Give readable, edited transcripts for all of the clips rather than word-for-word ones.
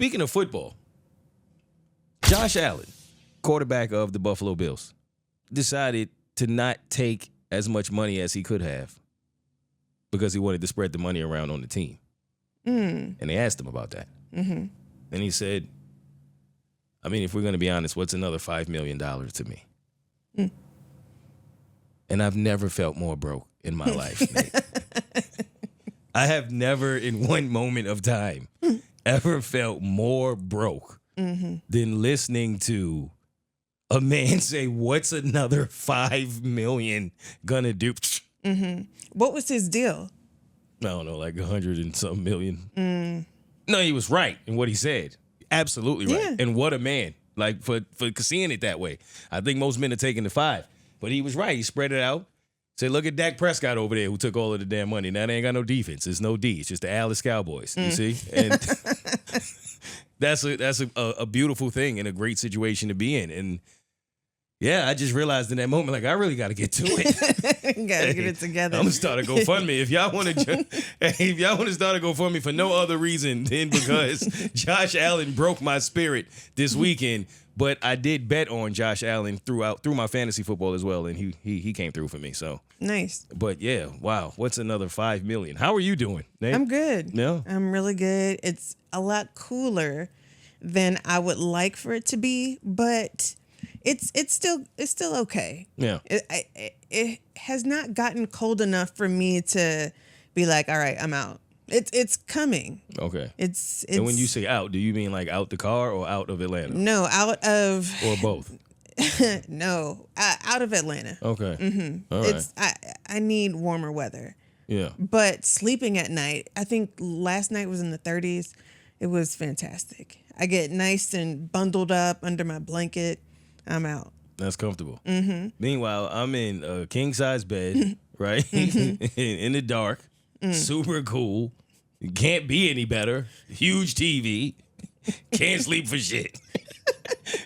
speaking of football, Josh Allen, quarterback of the Buffalo Bills, decided to not take as much money as he could have because he wanted to spread the money around on the team. And they asked him about that. And he said, I mean, if we're going to be honest, what's another $5 million to me? And I've never felt more broke in my life, Nate. I have never in one moment of time ever felt more broke than listening to a man say, what's another $5 million gonna do? What was his deal? I don't know, like 100 and some million. No, he was right in what he said. Absolutely right. Yeah. And what a man. Like for seeing it that way. I think most men are taking the 5. But he was right. He spread it out. Said, look at Dak Prescott over there who took all of the damn money. Now they ain't got no defense. It's no D. It's just the Alice Cowboys. You see? And that's a beautiful thing and a great situation to be in. And yeah, I just realized in that moment, like, I really got to get to it. Gotta get it together. I'm gonna start a GoFundMe. If y'all want to start a GoFundMe for no other reason than because Josh Allen broke my spirit this weekend. But I did bet on Josh Allen through my fantasy football as well, and he came through for me. So nice. But yeah, wow, what's another $5 million? How are you doing, Nate? I'm good. Yeah, I'm really good. It's a lot cooler than I would like for it to be, but it's still okay. Yeah. It has not gotten cold enough for me to be like, all right, I'm out. It's coming. Okay. It's And when you say out, do you mean like out the car or out of Atlanta? No, out of Or both? No, out of Atlanta. Okay. All right. I need warmer weather. Yeah. But sleeping at night, I think last night was in the 30s. It was fantastic. I get nice and bundled up under my blanket. I'm out. That's comfortable. Meanwhile, I'm in a king size bed, right? In the dark, super cool. Can't be any better. Huge TV. Can't sleep for shit.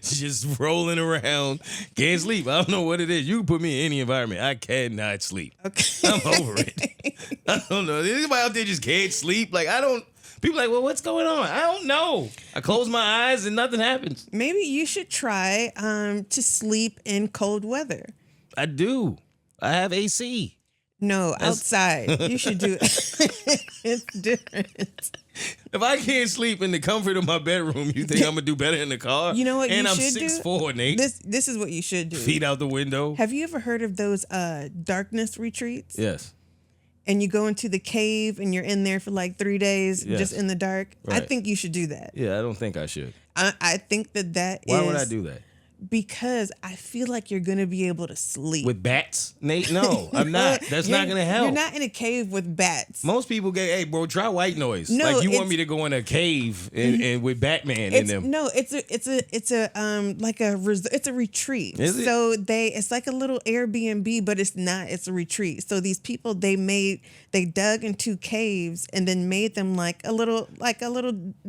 Just rolling around. Can't sleep. I don't know what it is. You can put me in any environment. I cannot sleep. Okay. I'm over it. I don't know. Anybody out there just can't sleep? Like, I don't. People are like, well, what's going on? I don't know. I close my eyes and nothing happens. Maybe you should try to sleep in cold weather. I do. I have AC. No, outside. You should do it. It's different. If I can't sleep in the comfort of my bedroom, you think I'm gonna do better in the car? You know what and you I'm should do? 6'4", Nate. This is what you should do. Feet out the window. Have you ever heard of those darkness retreats? Yes. And you go into the cave and you're in there for like 3 days, Yes. just in the dark. Right. I think you should do that. Yeah, I don't think I should. I think that Why would I do that? Because I feel like you're going to be able to sleep. With bats, Nate? No, I'm not. That's not going to help. You're not in a cave with bats. Most people get, hey, bro, try white noise. No, like you want me to go in a cave and with Batman in them. No, it's a retreat. Is it? So it's like a little Airbnb, but it's not. It's a retreat. So these people they dug into caves and then made them like a little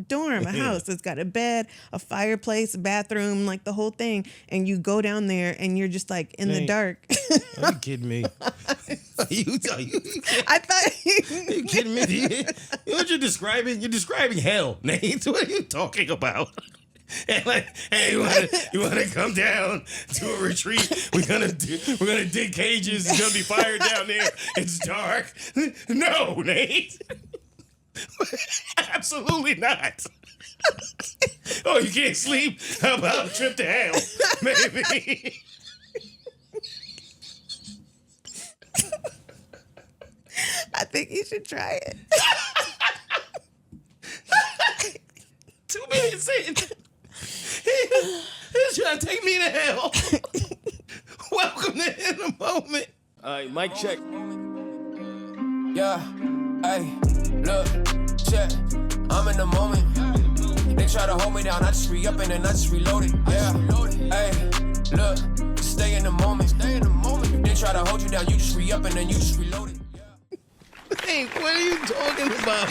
dorm, a house. It's got a bed, a fireplace, a bathroom, like the whole thing. And you go down there and you're just like in the dark. Are you kidding me? you I thought Are you kidding me? You know what you're describing? You're describing hell, Nate. What are you talking about? And like, hey, you want to come down to a retreat? We're gonna dig cages. There's gonna be fire down there. It's dark. No, Nate. Absolutely not. Oh, you can't sleep? How about a trip to hell? Maybe. I think you should try it. 2 minutes in. He's trying to take me to hell. Welcome to In a Moment. All right, mic check. Yeah, hey, look, check. I'm in the moment. They try to hold me down, I just re-up and then I just reload it. Yeah, hey, look, just stay in the moment. If they try to hold you down, you just re-up and then you just reload it. Hey, what are you talking about?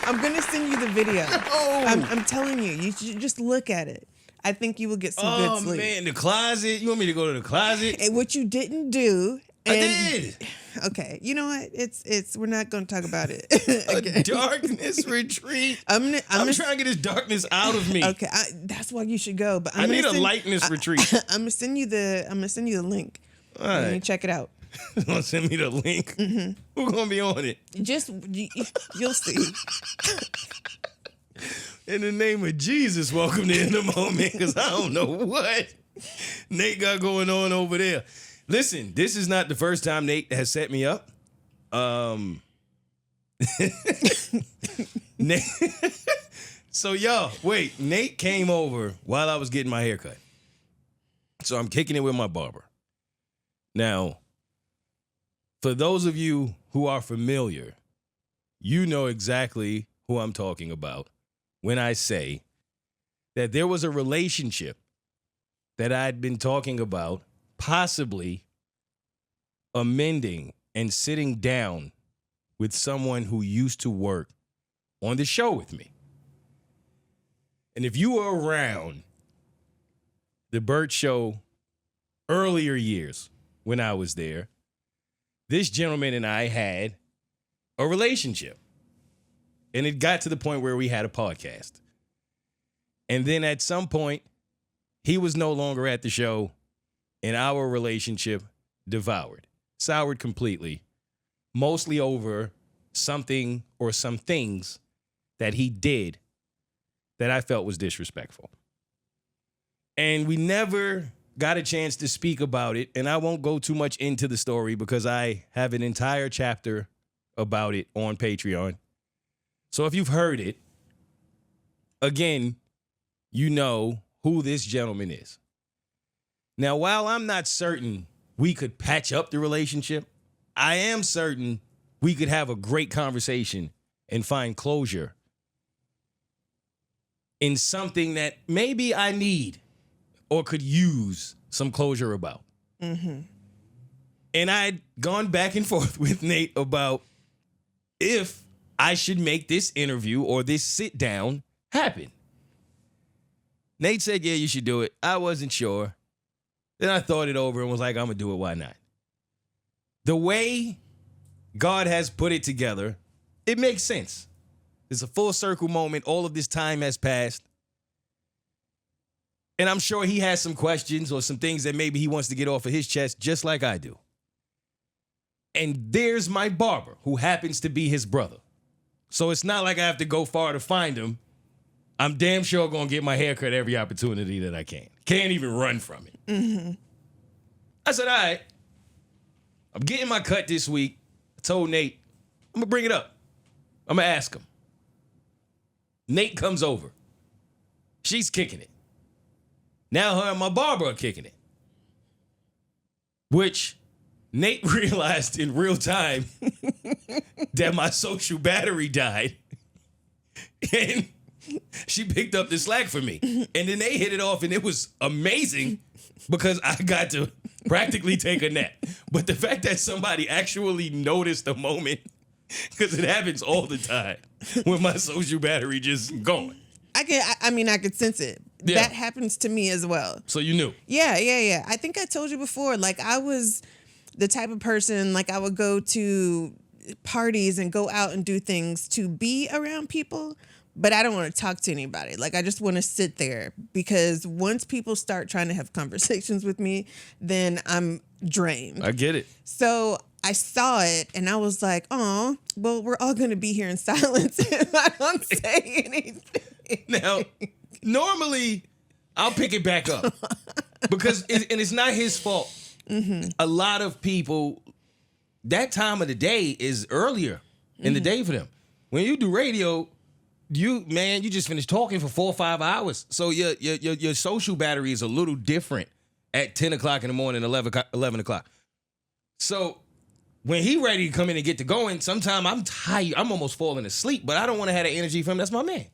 I'm gonna send you the video. Oh. I'm telling you, you should just look at it. I think you will get some good sleep. Oh man, the closet. You want me to go to the closet? And what you didn't do. I did. Okay, you know what? It's we're not going to talk about it. A darkness retreat. I'm trying to get this darkness out of me. Okay, that's why you should go. But I need a lightness retreat. I'm gonna send you the link. All right. Let me check it out. You gonna send me the link? Mm-hmm. Who's gonna be on it? You'll see. In the name of Jesus, welcome to In the Moment, because I don't know what Nate got going on over there. Listen, this is not the first time Nate has set me up. Nate, so y'all, wait, Nate came over while I was getting my hair cut. So I'm kicking it with my barber. Now, for those of you who are familiar, you know exactly who I'm talking about when I say that there was a relationship that I'd been talking about possibly amending and sitting down with someone who used to work on the show with me. And if you were around the Bert Show earlier years when I was there, this gentleman and I had a relationship. And it got to the point where we had a podcast. And then at some point, he was no longer at the show, and our relationship soured completely, mostly over something or some things that he did that I felt was disrespectful. And we never got a chance to speak about it, and I won't go too much into the story because I have an entire chapter about it on Patreon. So if you've heard it, again, you know who this gentleman is. Now, while I'm not certain we could patch up the relationship, I am certain we could have a great conversation and find closure in something that maybe I need or could use some closure about. Mm-hmm. And I'd gone back and forth with Nate about if I should make this interview or this sit down happen. Nate said, yeah, you should do it. I wasn't sure. Then I thought it over and was like, I'm going to do it. Why not? The way God has put it together, it makes sense. It's a full circle moment. All of this time has passed. And I'm sure he has some questions or some things that maybe he wants to get off of his chest, just like I do. And there's my barber, who happens to be his brother. So it's not like I have to go far to find him. I'm damn sure going to get my hair cut every opportunity that I can. Can't even run from it. Mm-hmm. I said, all right, I'm getting my cut this week. I told Nate, I'm going to bring it up. I'm going to ask him. Nate comes over. She's kicking it. Now her and my barber are kicking it. Which Nate realized in real time that my social battery died. And she picked up the slack for me. And then they hit it off, and it was amazing because I got to practically take a nap. But the fact that somebody actually noticed the moment, because it happens all the time when my social battery just gone. I could sense it. Yeah. That happens to me as well. So you knew? Yeah. I think I told you before, like I was the type of person, like I would go to parties and go out and do things to be around people, but I don't want to talk to anybody. Like I just want to sit there because once people start trying to have conversations with me, then I'm drained. I get it. So I saw it and I was like, oh, well, we're all going to be here in silence if I don't say anything. Now, normally I'll pick it back up because it's not his fault. Mm-hmm. A lot of people, that time of the day is earlier in the day for them. When you do radio, you just finished talking for 4 or 5 hours. So your social battery is a little different at 10 o'clock in the morning, 11 o'clock. So when he ready to come in and get to going, sometimes I'm tired. I'm almost falling asleep, but I don't want to have that energy from him. That's my man.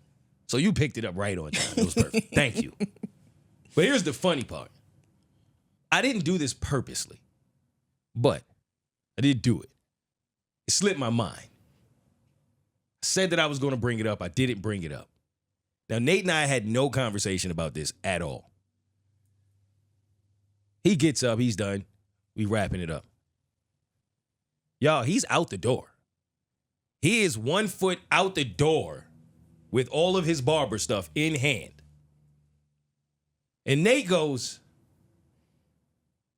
So you picked it up right on time. It was perfect. Thank you. But here's the funny part. I didn't do this purposely, but I did do it. It slipped my mind. I said that I was going to bring it up. I didn't bring it up. Now, Nate and I had no conversation about this at all. He gets up. He's done. We wrapping it up. Y'all, he's out the door. He is 1 foot out the door with all of his barber stuff in hand. And Nate goes,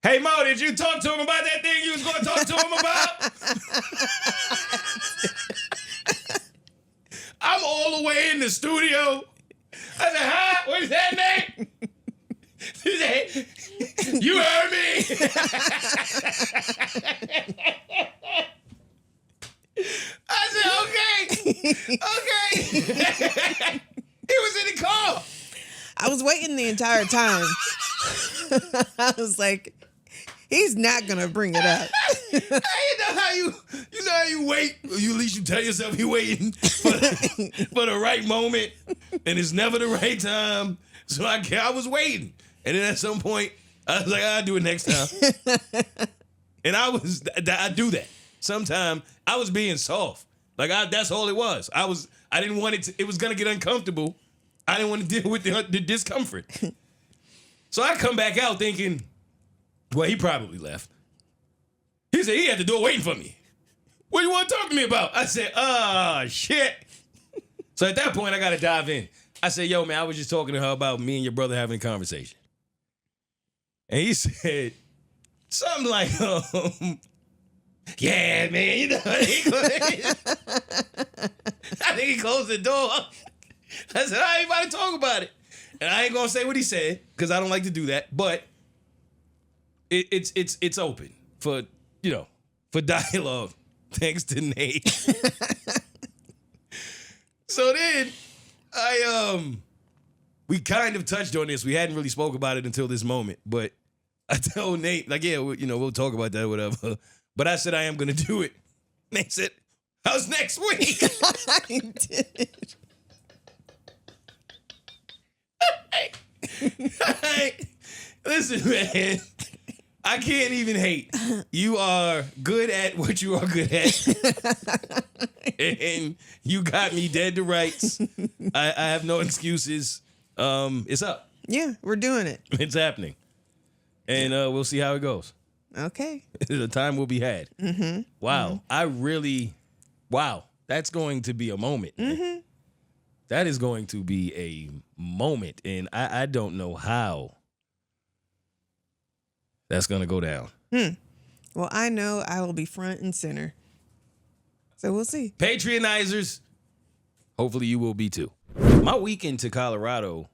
"Hey, Mo, did you talk to him about that thing you was going to talk to him about?" I'm all the way in the studio. I said, "Huh? What is that, Nate?" He said, "You heard me." I said, okay. He was in the car. I was waiting the entire time. I was like, he's not gonna bring it up. You know how you wait. You at least you tell yourself you're waiting for the right moment, and it's never the right time. So I was waiting, and then at some point I was like, I'll do it next time. And I do that. Sometimes I was being soft. Like that's all it was. I didn't want it to, it was gonna get uncomfortable. I didn't want to deal with the discomfort. So I come back out thinking, well, he probably left. He said he had the door waiting for me. What do you want to talk to me about? I said, shit. So at that point, I got to dive in. I said, yo, man, I was just talking to her about me and your brother having a conversation. And he said something like, yeah, man, you know, I think he closed the door. I said, I ain't about to talk about it. And I ain't going to say what he said because I don't like to do that. But it's open for, for dialogue. Thanks to Nate. So then we kind of touched on this. We hadn't really spoke about it until this moment. But I told Nate, like, yeah, we'll talk about that, whatever. But I said I am going to do it. Nate said, how's next week? I did. Hey, listen, man. I can't even hate. You are good at what you are good at. And you got me dead to rights. I have no excuses. It's up. Yeah, we're doing it. It's happening. And we'll see how it goes. Okay. The time will be had. Mm-hmm. Wow. Mm-hmm. That's going to be a moment. Mm-hmm. That is going to be a moment. And I don't know how that's going to go down. Well, I know I will be front and center. So we'll see. Patreonizers, hopefully you will be too. My weekend to Colorado,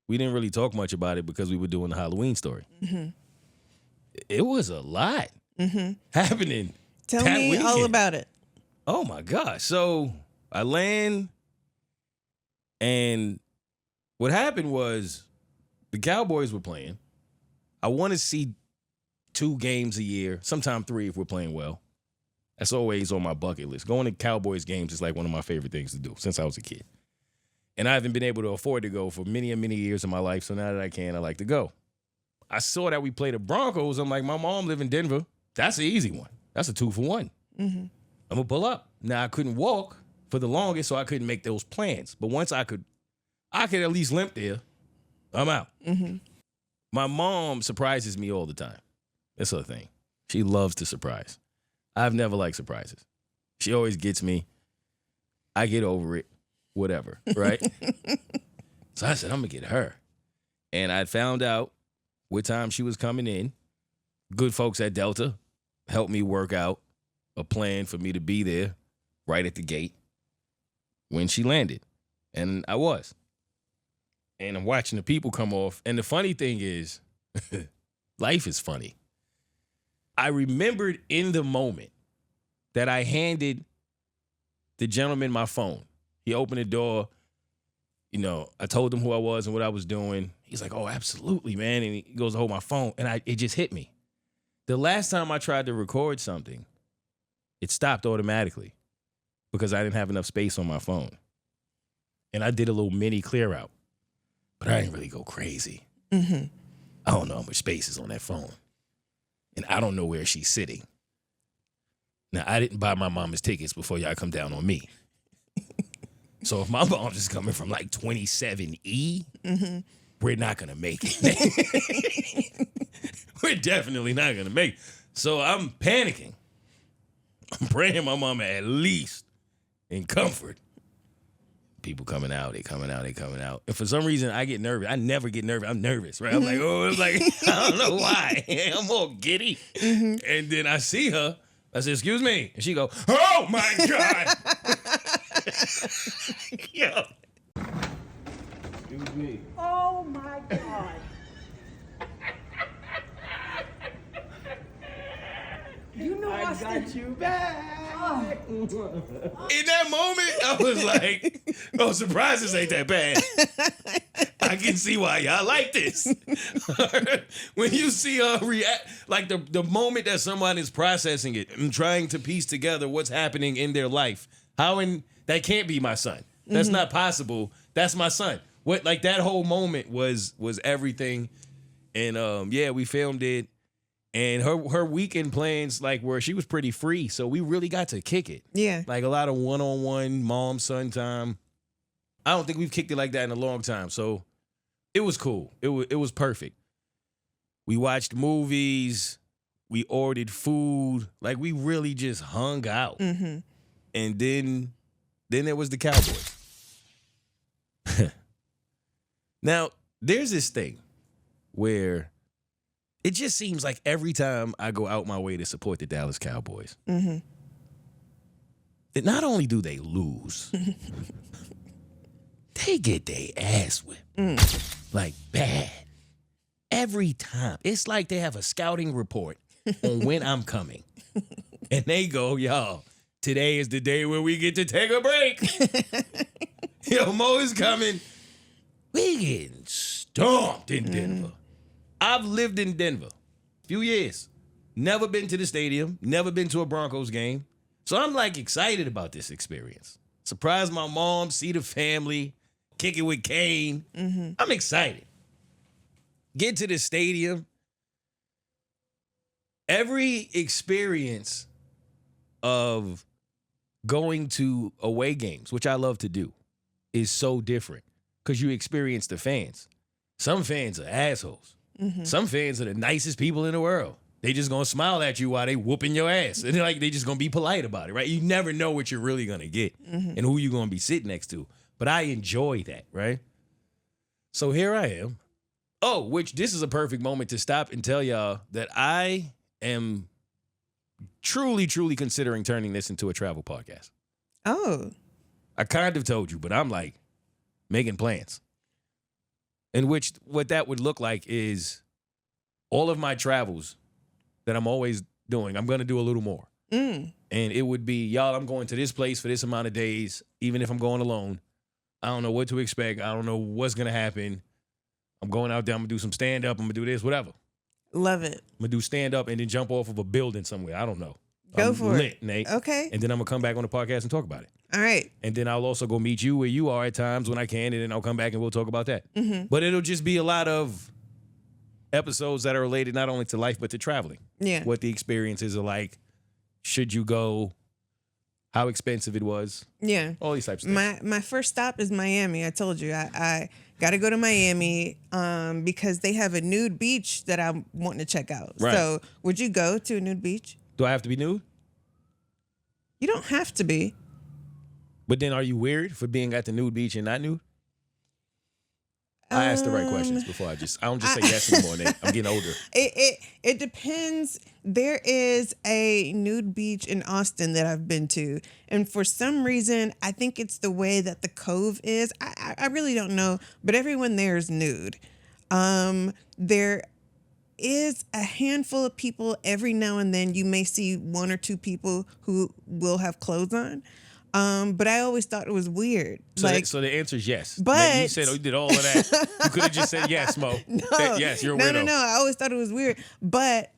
we didn't really talk much about it because we were doing the Halloween story. Mm-hmm. It was a lot happening. Tell me weekend. all about it. Oh, my gosh. So I land, and what happened was the Cowboys were playing. I want to see 2 games a year, sometime 3 if we're playing well. That's always on my bucket list. Going to Cowboys games is like one of my favorite things to do since I was a kid. And I haven't been able to afford to go for many and many years of my life, so now that I can, I like to go. I saw that we played the Broncos. I'm like, my mom live in Denver. That's an easy one. That's a 2 for 1. Mm-hmm. I'm going to pull up. Now, I couldn't walk for the longest, so I couldn't make those plans. But once I could at least limp there. I'm out. Mm-hmm. My mom surprises me all the time. That's her thing. She loves to surprise. I've never liked surprises. She always gets me. I get over it. Whatever, right? So I said, I'm going to get her. And I found out what time she was coming in. Good folks at Delta helped me work out a plan for me to be there right at the gate when she landed. And I was. And I'm watching the people come off. And the funny thing is, life is funny. I remembered in the moment that I handed the gentleman my phone. He opened the door. I told him who I was and what I was doing. He's like, oh, absolutely, man. And he goes to hold my phone. And it just hit me. The last time I tried to record something, it stopped automatically because I didn't have enough space on my phone. And I did a little mini clear out. But I didn't really go crazy. Mm-hmm. I don't know how much space is on that phone. And I don't know where she's sitting. Now, I didn't buy my mama's tickets before y'all come down on me. So if my mom's is coming from like 27E, we're not going to make it. We're definitely not going to make it. So I'm panicking. I'm praying my mama at least in comfort. People coming out, they coming out. And for some reason, I get nervous. I never get nervous. I'm nervous, right? I'm like, oh, it's like, I don't know why. I'm all giddy. And then I see her. I said, excuse me. And she go, oh, my God. Yo. Excuse me. Oh, my God. You know I got you back. Oh. In that moment, I was like, oh, surprises ain't that bad. I can see why y'all like this. When you see her react, like the moment that someone is processing it and trying to piece together what's happening in their life, that can't be my son. That's not possible. That's my son. What, like, that whole moment was everything. And yeah, we filmed it. And her weekend plans, like, where she was pretty free, so we really got to kick it. Yeah. Like, a lot of one-on-one mom-son time. I don't think we've kicked it like that in a long time, so it was cool. It was perfect. We watched movies. We ordered food. Like, we really just hung out. Mm-hmm. And then there was the Cowboys. Now, there's this thing where it just seems like every time I go out my way to support the Dallas Cowboys, that not only do they lose, they get their ass whipped. Like, bad. Every time. It's like they have a scouting report on when I'm coming. And they go, y'all, today is the day where we get to take a break. Yo, Moe is coming. We getting stomped in Denver. I've lived in Denver a few years. Never been to the stadium. Never been to a Broncos game. So I'm, like, excited about this experience. Surprise my mom, see the family, kick it with Kane. I'm excited. Get to the stadium. Every experience of going to away games, which I love to do, is so different because you experience the fans. Some fans are assholes. Some fans are the nicest people in the world. They just gonna smile at you while they whooping your ass. And they just gonna be polite about it, right? You never know what you're really gonna get and who you're gonna be sitting next to. But I enjoy that, right? So here I am. Oh, which this is a perfect moment to stop and tell y'all that I am truly, truly considering turning this into a travel podcast. Oh. I kind of told you, but I'm like making plans. In which what that would look like is all of my travels that I'm always doing, I'm going to do a little more. And it would be, y'all, I'm going to this place for this amount of days, even if I'm going alone. I don't know what to expect. I don't know what's going to happen. I'm going out there. I'm going to do some stand-up. I'm going to do this, whatever. Love it. I'm going to do stand-up and then jump off of a building somewhere. I don't know. Go for lit, it. Nate. Okay. And then I'm going to come back on the podcast and talk about it. All right. And then I'll also go meet you where you are at times when I can, and then I'll come back and we'll talk about that. But it'll just be a lot of episodes that are related not only to life, but to traveling. Yeah. What the experiences are like. Should you go? How expensive it was. Yeah. All these types of things. My first stop is Miami. I told you. I got to go to Miami because they have a nude beach that I'm wanting to check out. Right. So would you go to a nude beach? Do I have to be nude? You don't have to be. But then are you weird for being at the nude beach and not nude? I asked the right questions before I don't just say yes anymore, Nate. I'm getting older. It depends. There is a nude beach in Austin that I've been to. And for some reason, I think it's the way that the cove is. I really don't know. But everyone there is nude. There is a handful of people. Every now and then you may see one or two people who will have clothes on. But I always thought it was weird. So the answer is yes. But Nate, you said, you did all of that. You could have just said yes, Mo. Yes, you're a weirdo. No. I always thought it was weird. But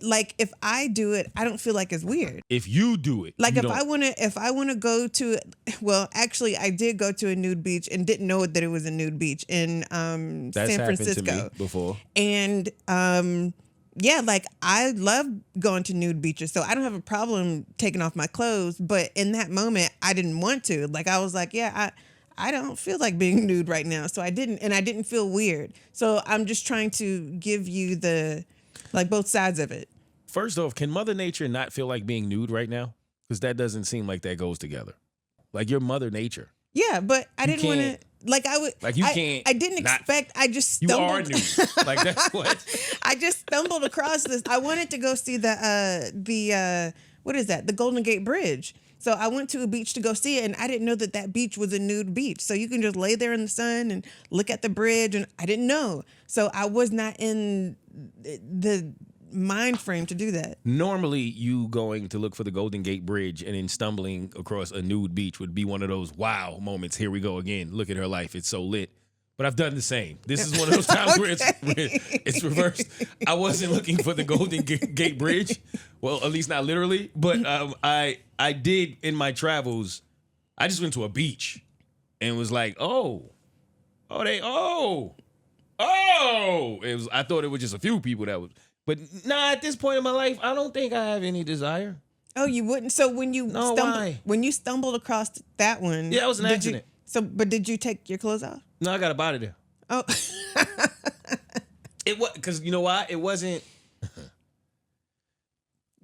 if I do it, I don't feel like it's weird. If you do it, like if I wanna go to, well, actually, I did go to a nude beach and didn't know that it was a nude beach in San Francisco. To me before. And yeah, like I love going to nude beaches, so I don't have a problem taking off my clothes. But in that moment, I didn't want to. Like I was like, yeah, I don't feel like being nude right now, so I didn't, and I didn't feel weird. So I'm just trying to give you both sides of it. First off, can Mother Nature not feel like being nude right now? Because that doesn't seem like that goes together. Like you're Mother Nature. Yeah, but I didn't want to. can't- Like I would. Like you I, can't I didn't not- expect. I just You stumbled. are nude. Like that's what. I just stumbled across this. I wanted to go see the what is that? The Golden Gate Bridge. So I went to a beach to go see it, and I didn't know that beach was a nude beach. So you can just lay there in the sun and look at the bridge, and I didn't know. So I was not in the mind frame to do that. Normally, you going to look for the Golden Gate Bridge and then stumbling across a nude beach would be one of those wow moments. Here we go again. Look at her life. It's so lit. But I've done the same. This is one of those times where it's reversed. I wasn't looking for the Golden Gate Bridge. Well, at least not literally. But I did in my travels. I just went to a beach and was like, oh. It was. I thought it was just a few people that was. But nah, at this point in my life, I don't think I have any desire. Oh, you wouldn't. So when you why? when you stumbled across that one, Yeah, it was an accident. But did you take your clothes off? No, I got a body there. Oh, It was because you know why? It wasn't.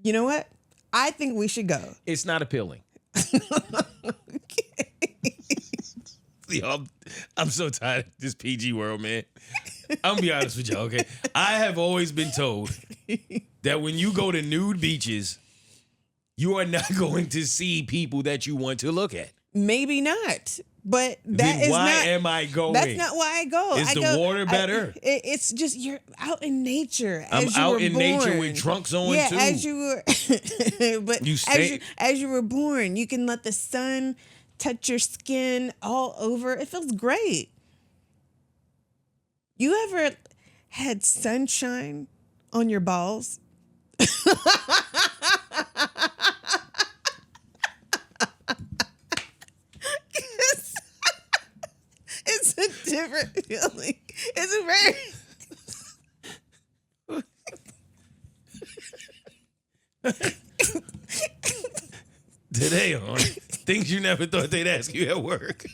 you know what? I think we should go. It's not appealing. Yo, I'm so tired of this PG world, man. I'm gonna be honest with y'all, okay? I have always been told that when you go to nude beaches, you are not going to see people that you want to look at. Maybe not. But that Then is why not. am I going? That's not why I go. Is I the go, water better? It's just you're out in nature. I'm as you out were in born. nature with trunks on yeah, too. as you were. But You stay- as you were born, you can let the sun touch your skin all over. It feels great. You ever had sunshine on your balls? It's a different feeling. It's a very. Today on things you never thought they'd ask you at work.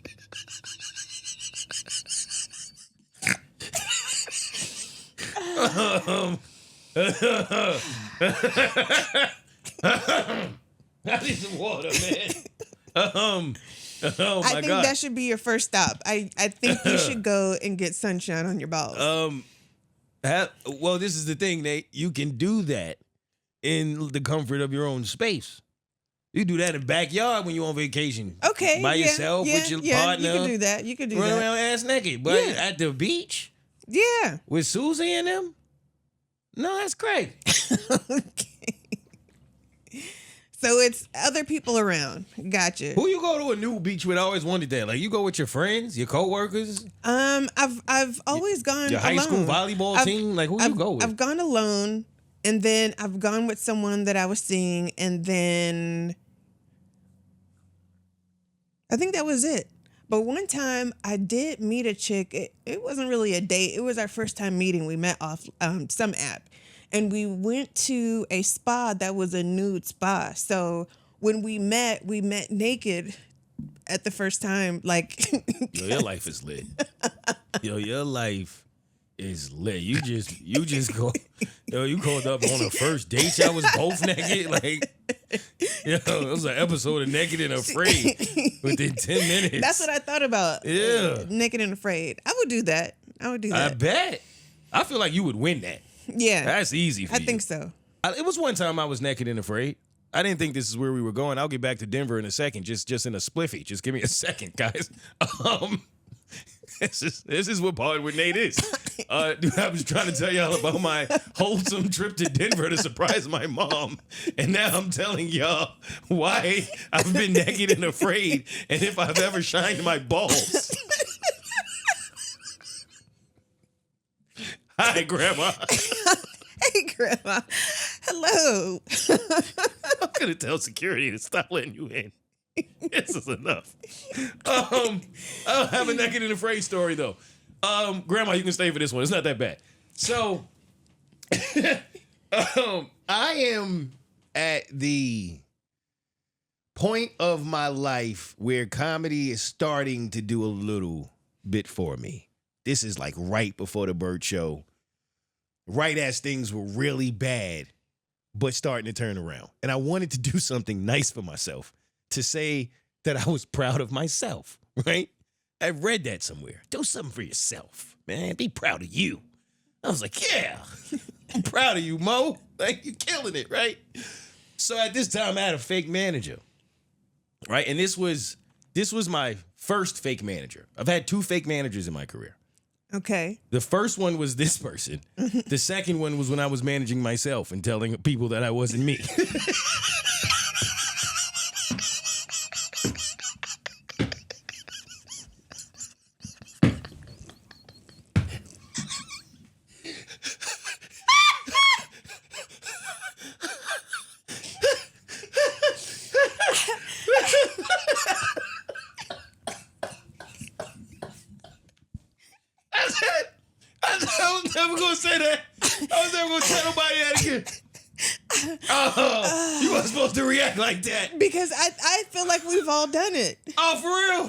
I need some water, man. Oh my I think God. that should be your first stop. I think you should go and get sunshine on your balls. Well, this is the thing, Nate. You can do that in the comfort of your own space. You do that in the backyard when you're on vacation. Okay, By yeah, yourself yeah, with your yeah, partner. You can do that. You can do Run that. around ass naked. But Yeah. at the beach Yeah. with Susie and them? No, that's crazy. Okay. So it's other people around. Gotcha. Who you go to a new beach with? I always wondered that. Like you go with your friends, your coworkers, I've always gone your high alone. school volleyball I've- team. Like who I've, you go with? I've gone alone, and then I've gone with someone that I was seeing, and then I think that was it. But one time I did meet a chick. It wasn't really a date. It was our first time meeting. We met off some app. And we went to a spa that was a nude spa. So when we met naked at the first time. Like, Yo, your life is lit. Yo, your life is lit. You just go. Yo, you called up on a first date. Y'all was both naked. Like, yo, it was an episode of Naked and Afraid within 10 minutes. that's what I thought about. Yeah. Naked and Afraid. I would do that. I would do I that. bet. I feel like you would win that. Yeah. That's easy for I you. think so. It was one time I was naked and afraid. I didn't think this is where we were going. I'll get back to Denver in a second. Just in a spliffy. Just give me a second, guys. This is what Part with Nate is. Dude, I was trying to tell y'all about my wholesome trip to Denver to surprise my mom. And now I'm telling y'all why I've been naked and afraid and if I've ever shined my balls. Hi, Grandma. Hey, Grandma. Hello. I'm gonna tell security to stop letting you in. This is enough. I have a naked and afraid story though. Grandma, you can stay for this one. It's not that bad. So, I am at the point of my life where comedy is starting to do a little bit for me. This is like right before the Bert Show. Right as things were really bad but starting to turn around. And I wanted to do something nice for myself to say that I was proud of myself, right? I read that somewhere. Do something for yourself, man. Be proud of you. I was like, yeah, I'm proud of you, Mo. Like, you're killing it, right? So at this time, I had a fake manager, right? And this was my first fake manager. I've had 2 fake managers in my career. Okay. The first one was this person. The second one was when I was managing myself and telling people that I wasn't me. I was never gonna say that. I was never gonna tell nobody that again. Oh, you weren't supposed to react like that. Because I feel like we've all done it. Oh, for real?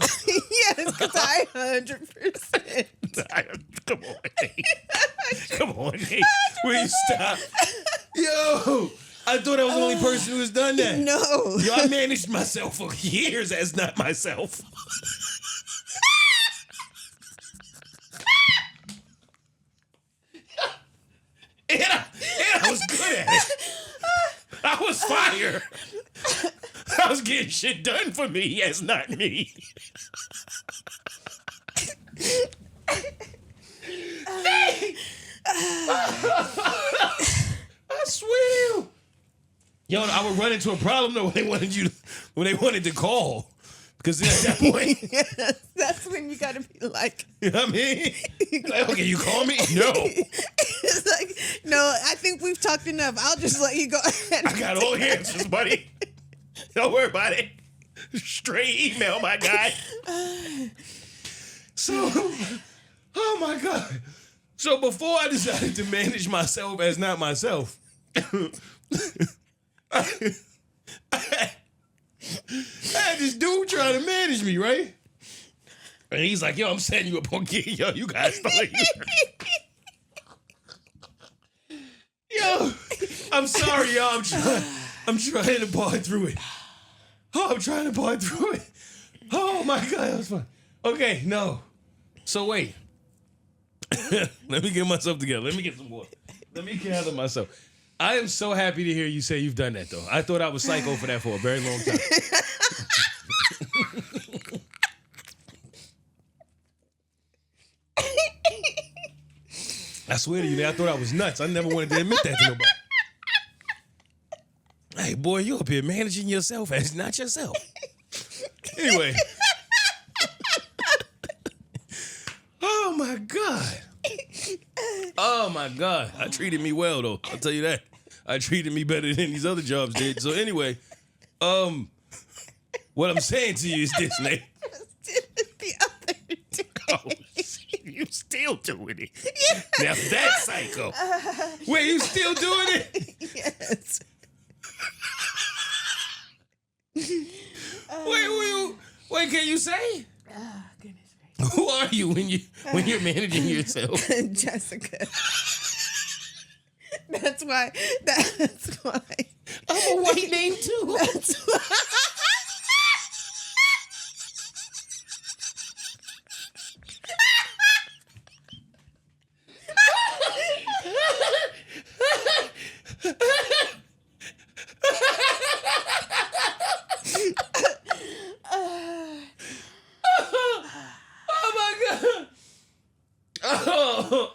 Yes, because I 100%. Come on, Nate. Come on, Nate. Will you stop? Yo, I thought I was the only person who has done that. No. Yo, I managed myself for years as not myself. And I was good at it. I was fire. I was getting shit done for me as not me. I swear to you. Yo, I would run into a problem though when they wanted to call. Because at that point, Yes, that's when you gotta be like, you know what I mean? Like, okay, you call me? No. it's like, no, I think we've talked enough. I'll just let you go ahead. I got all the answers, buddy. Don't worry about it. Straight email, my guy. So, oh my God. So before I decided to manage myself as not myself, I had this dude trying to manage me, right? And he's like, yo, I'm setting you up on gig. Yo, you guys start. Yo, I'm sorry, y'all. I'm trying to part through it. Oh, I'm trying to part through it. Oh my God, that was fun. Okay, no. So wait. Let me get myself together. Let me get some more. Let me gather myself. I am so happy to hear you say you've done that, though. I thought I was psycho for that for a very long time. I swear to you, I thought I was nuts. I never wanted to admit that to nobody. Hey, boy, you up here managing yourself as not yourself. Anyway. Oh, my God. Oh, my God. I treated me well, though. I'll tell you that. I treated me better than these other jobs did. So anyway, what I'm saying to you is this, Nate. The other day. Oh, shit, you still doing it. Yes. Now that's psycho. Wait, you still doing it? Yes. Wait, can you say? Oh, goodness gracious. Who are you when you're managing yourself? Jessica. That's why. I'm a white name too. That's why.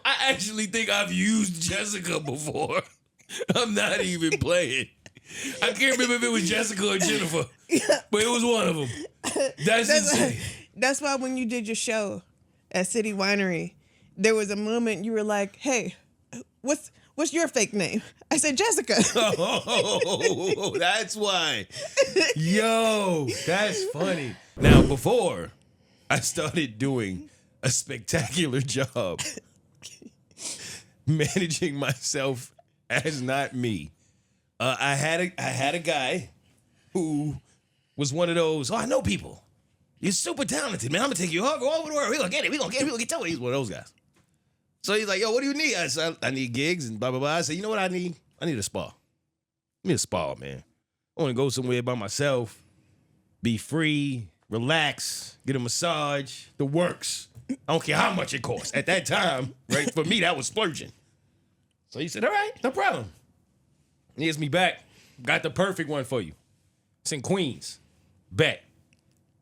I actually think I've used Jessica before. I'm not even playing. I can't remember if it was Jessica or Jennifer, but it was one of them. That's insane. That's why when you did your show at City Winery, there was a moment you were like, "Hey, what's your fake name?" I said Jessica. Oh, that's why. Yo, that's funny. Now, before I started doing a spectacular job managing myself as not me, I had a guy who was one of those, I know people. You're super talented, man. I'm gonna take you all over the world. We're gonna get it. We're gonna get to it. He's one of those guys. So he's like, yo, what do you need? I said, I need gigs and blah, blah, blah. I said, you know what I need? I need a spa. me a spa, man. I want to go somewhere by myself, be free, relax, get a massage, the works. I don't care how much it costs. At that time, right, for me, that was splurging. So he said, all right, no problem. He hits me back. Got the perfect one for you. It's in Queens. Bet.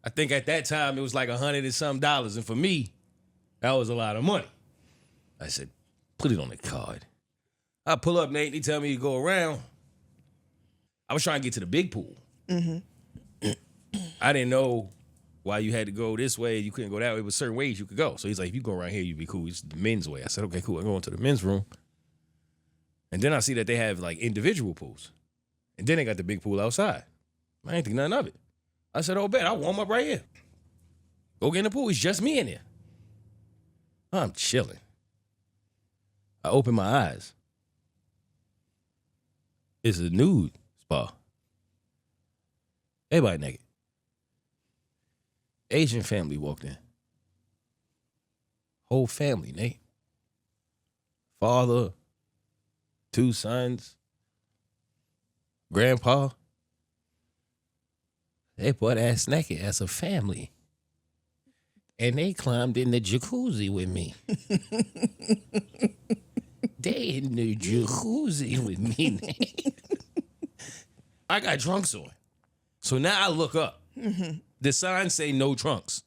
I think at that time, it was like $100 and some. And for me, that was a lot of money. I said, put it on the card. I pull up, Nate, and he tell me to go around. I was trying to get to the big pool. Mm-hmm. I didn't know why you had to go this way. You couldn't go that way. There was certain ways you could go. So he's like, if you go around here, you'd be cool. It's the men's way. I said, okay, cool. I'm going to the men's room. And then I see that they have like individual pools. And then they got the big pool outside. I ain't think nothing of it. I said, oh, bet, I'll warm up right here. Go get in the pool. It's just me in there. I'm chilling. I open my eyes. It's a nude spa. Everybody naked. Asian family walked in. Whole family, Nate. Father, 2 sons, grandpa. They butt ass naked as a family. And they climbed in the jacuzzi with me. They in the jacuzzi with me. I got trunks on. So now I look up. Mm-hmm. The sign say no trunks.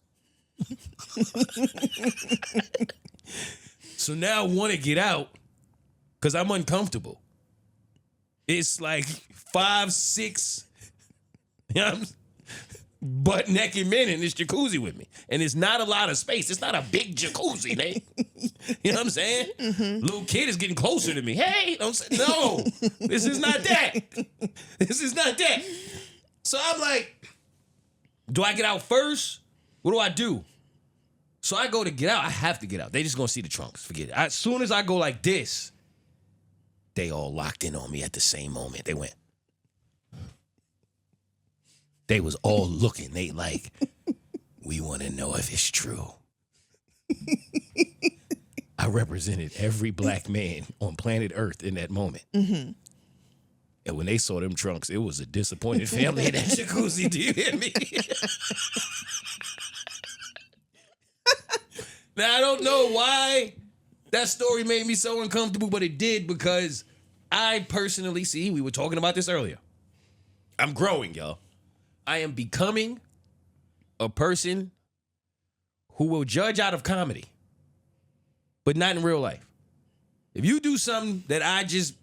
So now I want to get out because I'm uncomfortable. It's like 5, 6, butt naked men in this jacuzzi with me. And it's not a lot of space. It's not a big jacuzzi, Nate. You know what I'm saying? Mm-hmm. Little kid is getting closer to me. Hey, don't say, no, this is not that. This is not that. So I'm like, do I get out first? What do I do? So I go to get out. I have to get out. They just gonna see the trunks. Forget it. As soon as I go like this, they all locked in on me at the same moment. They went. They was all looking. They like, we want to know if it's true. I represented every black man on planet Earth in that moment. Mm-hmm. And when they saw them trunks, it was a disappointed family in that jacuzzi. Do you hear me? Now, I don't know why that story made me so uncomfortable, but it did because I personally see, we were talking about this earlier. I'm growing, y'all. I am becoming a person who will judge out of comedy, but not in real life. If you do something that I just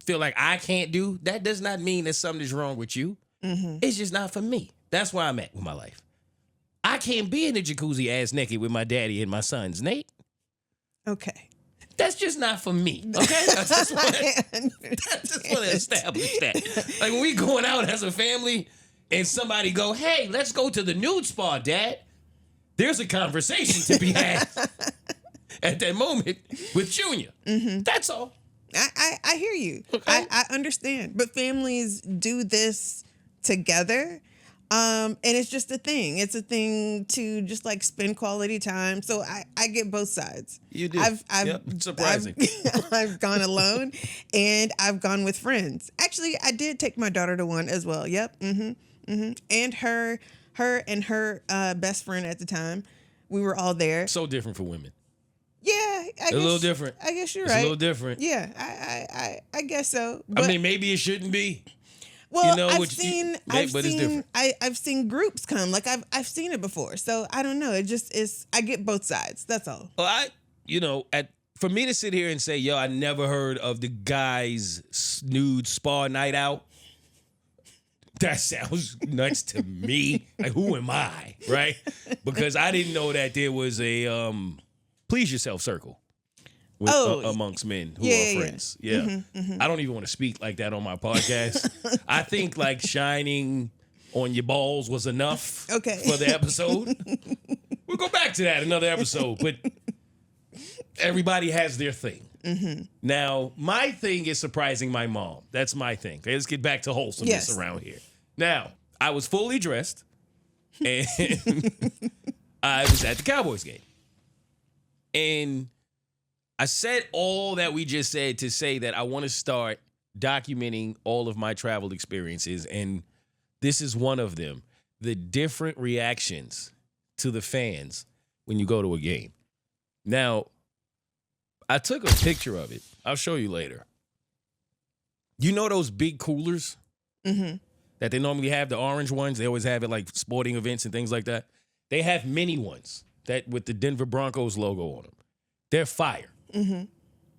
feel like I can't do, that does not mean that something is wrong with you. Mm-hmm. It's just not for me. That's where I'm at with my life. I can't be in the jacuzzi ass naked with my daddy and my sons, Nate. Okay. That's just not for me, okay? I just want to establish that. Like when we going out as a family and somebody go, hey, let's go to the nude spa, Dad. There's a conversation to be had at that moment with Junior. Mm-hmm. That's all. I hear you. Okay. I understand. But families do this together. And it's just a thing. It's a thing to just like spend quality time. So I get both sides. You do. Yep, surprising. I've gone alone and I've gone with friends. Actually, I did take my daughter to one as well. Yep. Mm-hmm. Mm-hmm. And her and her best friend at the time. We were all there. So different for women. Yeah, a little different. I guess you're it's right. A little different. Yeah, I guess so. But, I mean, maybe it shouldn't be. Well, you know, I've seen groups come. Like I've seen it before. So I don't know. It just is. I get both sides. That's all. Well, for me to sit here and say, yo, I never heard of the guys' nude spa night out. That sounds nuts to me. Like, who am I, right? Because I didn't know that there was a please yourself circle with, amongst men who are friends. Yeah. Mm-hmm, mm-hmm. I don't even want to speak like that on my podcast. I think like shining on your balls was enough for the episode. We'll go back to that another episode, but everybody has their thing. Mm-hmm. Now, my thing is surprising my mom. That's my thing. Okay, let's get back to wholesomeness around here. Now, I was fully dressed, and I was at the Cowboys game. And I said all that we just said to say that I want to start documenting all of my travel experiences, and this is one of them. The different reactions to the fans when you go to a game. Now, I took a picture of it. I'll show you later. You know those big coolers that they normally have, the orange ones? They always have it like sporting events and things like that. They have mini ones that with the Denver Broncos logo on them. They're fire.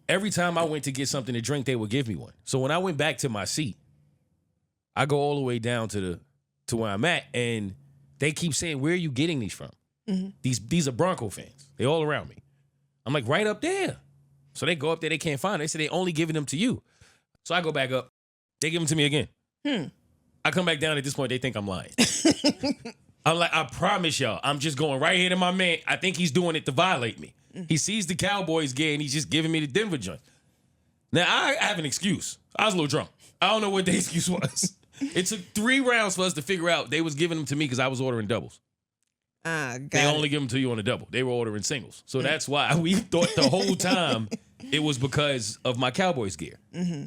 Every time I went to get something to drink, they would give me one. So when I went back to my seat, I go all the way down to where I'm at, and they keep saying, "Where are you getting these from?" These are Bronco fans. They all around me. I'm like, right up there. So they go up there, they can't find it. They say they only giving them to you. So I go back up. They give them to me again. I come back down. At this point, they think I'm lying. I'm like, I promise y'all, I'm just going right here to my man. I think he's doing it to violate me. He sees the Cowboys gear, and he's just giving me the Denver joint. Now, I have an excuse. I was a little drunk. I don't know what the excuse was. It took 3 rounds for us to figure out they was giving them to me because I was ordering doubles. They only give them to you on a double. They were ordering singles. So that's why we thought the whole time it was because of my Cowboys gear.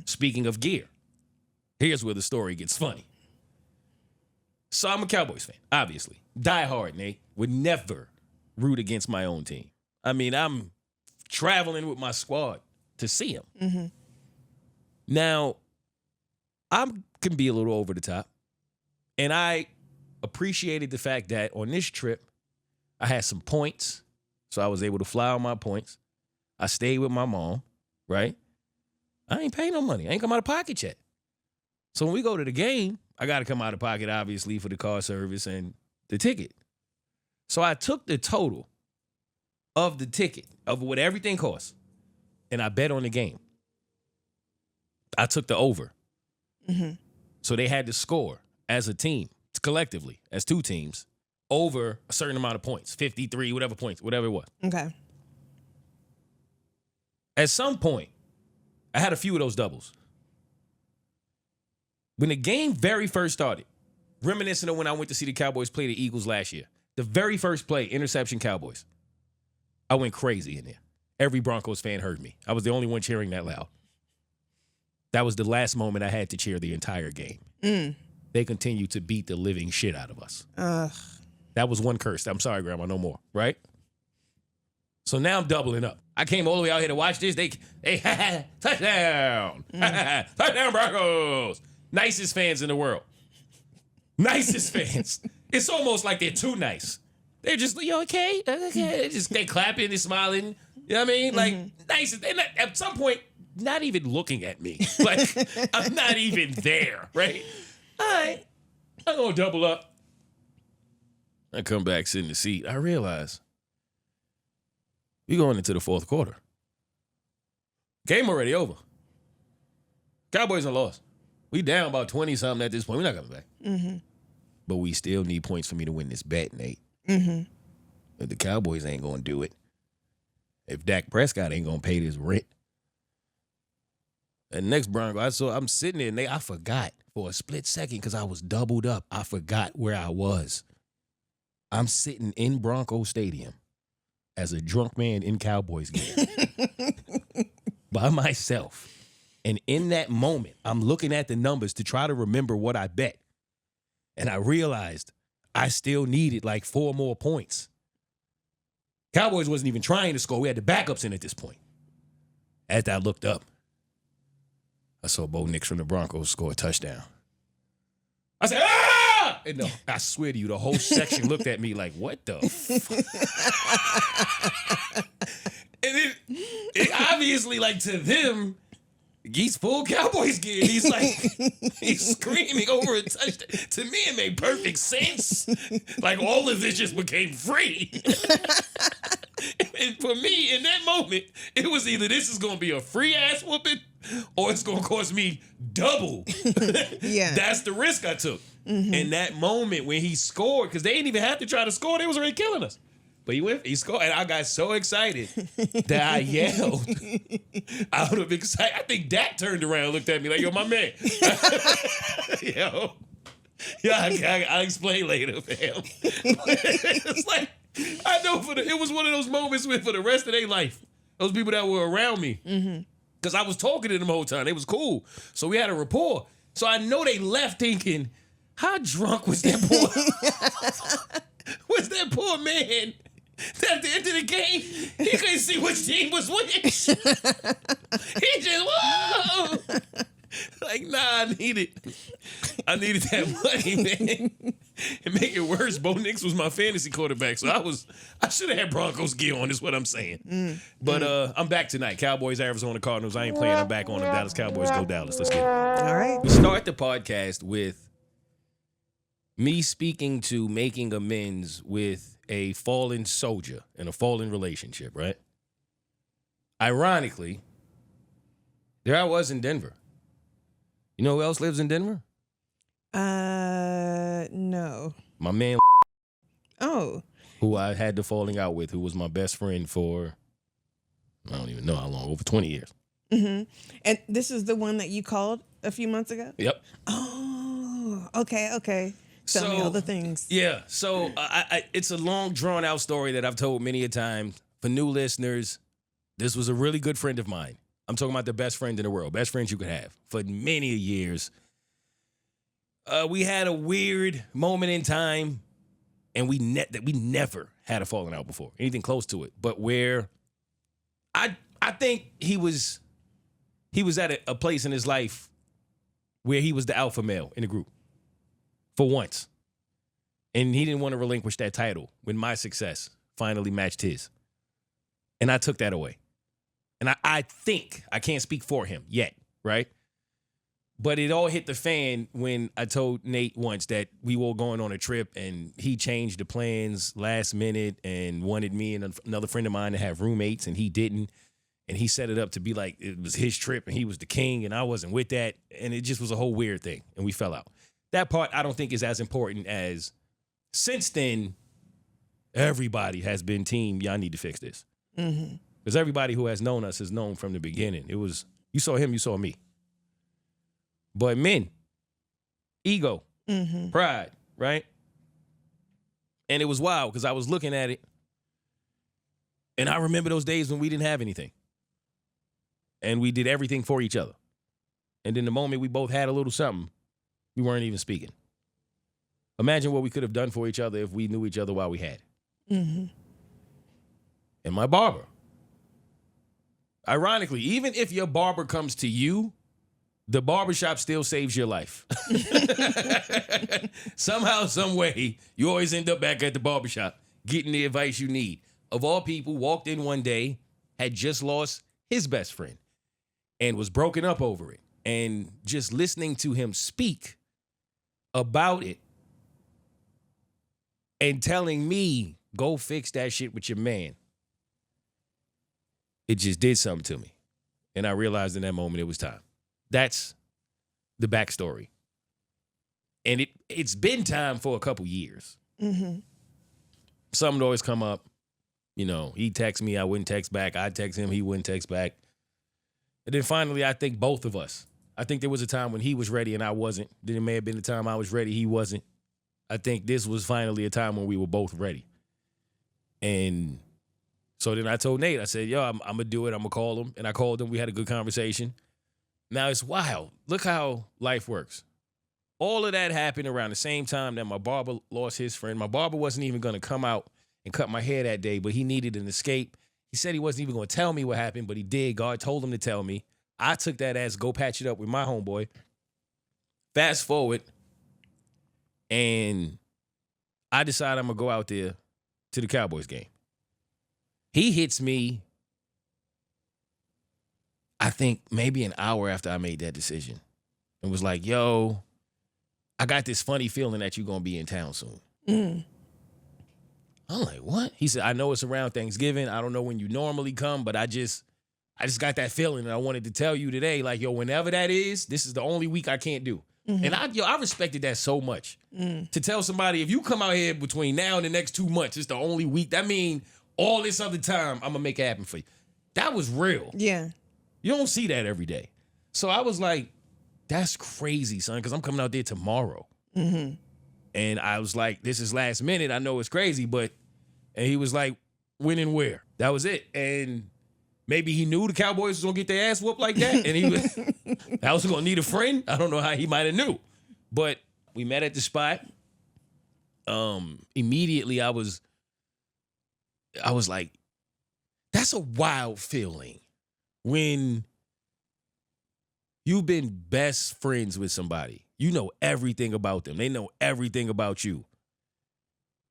Speaking of gear, here's where the story gets funny. So I'm a Cowboys fan, obviously. Die hard, Nate. Would never root against my own team. I mean, I'm traveling with my squad to see them. Now, I can be a little over the top. And I appreciated the fact that on this trip, I had some points. So I was able to fly on my points. I stayed with my mom, right? I ain't paying no money. I ain't come out of pocket yet. So when we go to the game, I got to come out of pocket, obviously, for the car service and the ticket. So I took the total of the ticket, of what everything costs, and I bet on the game. I took the over. So they had to score as a team, collectively, as 2 teams, over a certain amount of points, 53, whatever points, whatever it was. Okay. At some point, I had a few of those doubles. When the game very first started, reminiscent of when I went to see the Cowboys play the Eagles last year, the very first play, interception Cowboys, I went crazy in there. Every Broncos fan heard me. I was the only one cheering that loud. That was the last moment I had to cheer the entire game. They continued to beat the living shit out of us. That was one curse. I'm sorry, Grandma, no more, right? So now I'm doubling up. I came all the way out here to watch this. They touchdown. Touchdown, Broncos. Nicest fans in the world. Nicest fans. It's almost like they're too nice. They're just, you okay? Okay. They clapping, they smiling. You know what I mean? Like, nicest. They're not, at some point, not even looking at me. Like, I'm not even there, right? All right. I'm going to double up. I come back, sit in the seat. I realize we going into the 4th quarter. Game already over. Cowboys are lost. We down about 20-something at this point. We're not coming back. But we still need points for me to win this bet, Nate. If the Cowboys ain't going to do it, if Dak Prescott ain't going to pay this rent, and next Bronco, I'm sitting there, and I forgot for a split second because I was doubled up. I forgot where I was. I'm sitting in Bronco Stadium as a drunk man in Cowboys gear by myself. And in that moment, I'm looking at the numbers to try to remember what I bet. And I realized I still needed like 4 more points. Cowboys wasn't even trying to score. We had the backups in at this point. After I looked up, I saw Bo Nix from the Broncos score a touchdown. I said, ah! And no, I swear to you, the whole section looked at me like, what the And it obviously, like, to them, he's full Cowboys gear. He's like, he's screaming over a touchdown. To me, it made perfect sense. Like, all of this just became free. And for me, in that moment, it was either this is going to be a free ass whooping or it's going to cost me double. Yeah. That's the risk I took. In that moment when he scored, because they didn't even have to try to score, they was already killing us. But he scored, and I got so excited that I yelled out of excitement. I think Dak turned around and looked at me like, yo, my man. I'll explain later, fam. It's like, I know it was one of those moments where for the rest of their life, those people that were around me, Because I was talking to them the whole time. They was cool. So we had a rapport. So I know they left thinking, how drunk was that was that poor man? At the end of the game, he couldn't see which team was winning. He just, whoa! Like, nah, I needed that money, man. And make it worse, Bo Nix was my fantasy quarterback, so I should have had Broncos gear on, is what I'm saying. But I'm back tonight. Cowboys, Arizona Cardinals. I ain't playing. I'm back on the Dallas Cowboys. Go Dallas. Let's get it. All right. We start the podcast with me speaking to making amends with a fallen soldier in a fallen relationship, right? Ironically, there I was in Denver. You know who else lives in Denver? No. My man, Oh. who I had the falling out with, who was my best friend for, I don't even know how long, over 20 years. Mm-hmm. And this is the one that you called a few months ago? Yep. Oh, okay. Tell me all the things. Yeah, so it's a long, drawn-out story that I've told many a time. For new listeners, this was a really good friend of mine. I'm talking about the best friend in the world, best friends you could have for many years. We had a weird moment in time, and we never had a falling out before, anything close to it. But where I think he was at a place in his life where he was the alpha male in the group for once, and he didn't want to relinquish that title when my success finally matched his, and I took that away. And I think, I can't speak for him yet, right? But it all hit the fan when I told Nate once that we were going on a trip and he changed the plans last minute and wanted me and another friend of mine to have roommates, and he didn't. And he set it up to be like it was his trip and he was the king and I wasn't with that. And it just was a whole weird thing, and we fell out. That part I don't think is as important as since then, everybody has been team, y'all need to fix this. Mm-hmm. Because everybody who has known us has known from the beginning. It was, you saw him, you saw me. But men, ego, pride, right? And it was wild because I was looking at it, and I remember those days when we didn't have anything. And we did everything for each other. And then the moment we both had a little something, we weren't even speaking. Imagine what we could have done for each other if we knew each other while we had it. Mm-hmm. And my barber. Ironically, even if your barber comes to you, the barbershop still saves your life. Somehow, some way, you always end up back at the barbershop getting the advice you need. Of all people, walked in one day, had just lost his best friend and was broken up over it. And just listening to him speak about it and telling me, go fix that shit with your man. It just did something to me. And I realized in that moment it was time. That's the backstory. And it's been time for a couple years. Mm-hmm. Something would always come up. You know, he'd text me, I wouldn't text back. I'd text him, he wouldn't text back. And then finally, I think both of us. I think there was a time when he was ready and I wasn't. Then it may have been the time I was ready, he wasn't. I think this was finally a time when we were both ready. And so then I told Nate, I said, yo, I'm going to do it. I'm going to call him. And I called him. We had a good conversation. Now it's wild. Look how life works. All of that happened around the same time that my barber lost his friend. My barber wasn't even going to come out and cut my hair that day, but he needed an escape. He said he wasn't even going to tell me what happened, but he did. God told him to tell me. I took that as go patch it up with my homeboy. Fast forward, and I decide I'm going to go out there to the Cowboys game. He hits me, I think maybe an hour after I made that decision, and was like, yo, I got this funny feeling that you're going to be in town soon. Mm. I'm like, what? He said, I know it's around Thanksgiving. I don't know when you normally come, but I just got that feeling, and I wanted to tell you today, like, yo, whenever that is, this is the only week I can't do. Mm-hmm. And I respected that so much. To tell somebody, if you come out here between now and the next 2 months, it's the only week, that means all this other time, I'm going to make it happen for you. That was real. Yeah. You don't see that every day. So I was like, that's crazy, son, because I'm coming out there tomorrow. Mm-hmm. And I was like, this is last minute. I know it's crazy, but... And he was like, when and where? That was it. And Maybe he knew the Cowboys was gonna get their ass whooped like that, and I was gonna need a friend. I don't know how he might have knew, but we met at the spot. Immediately I was like, that's a wild feeling when you've been best friends with somebody. You know everything about them. They know everything about you.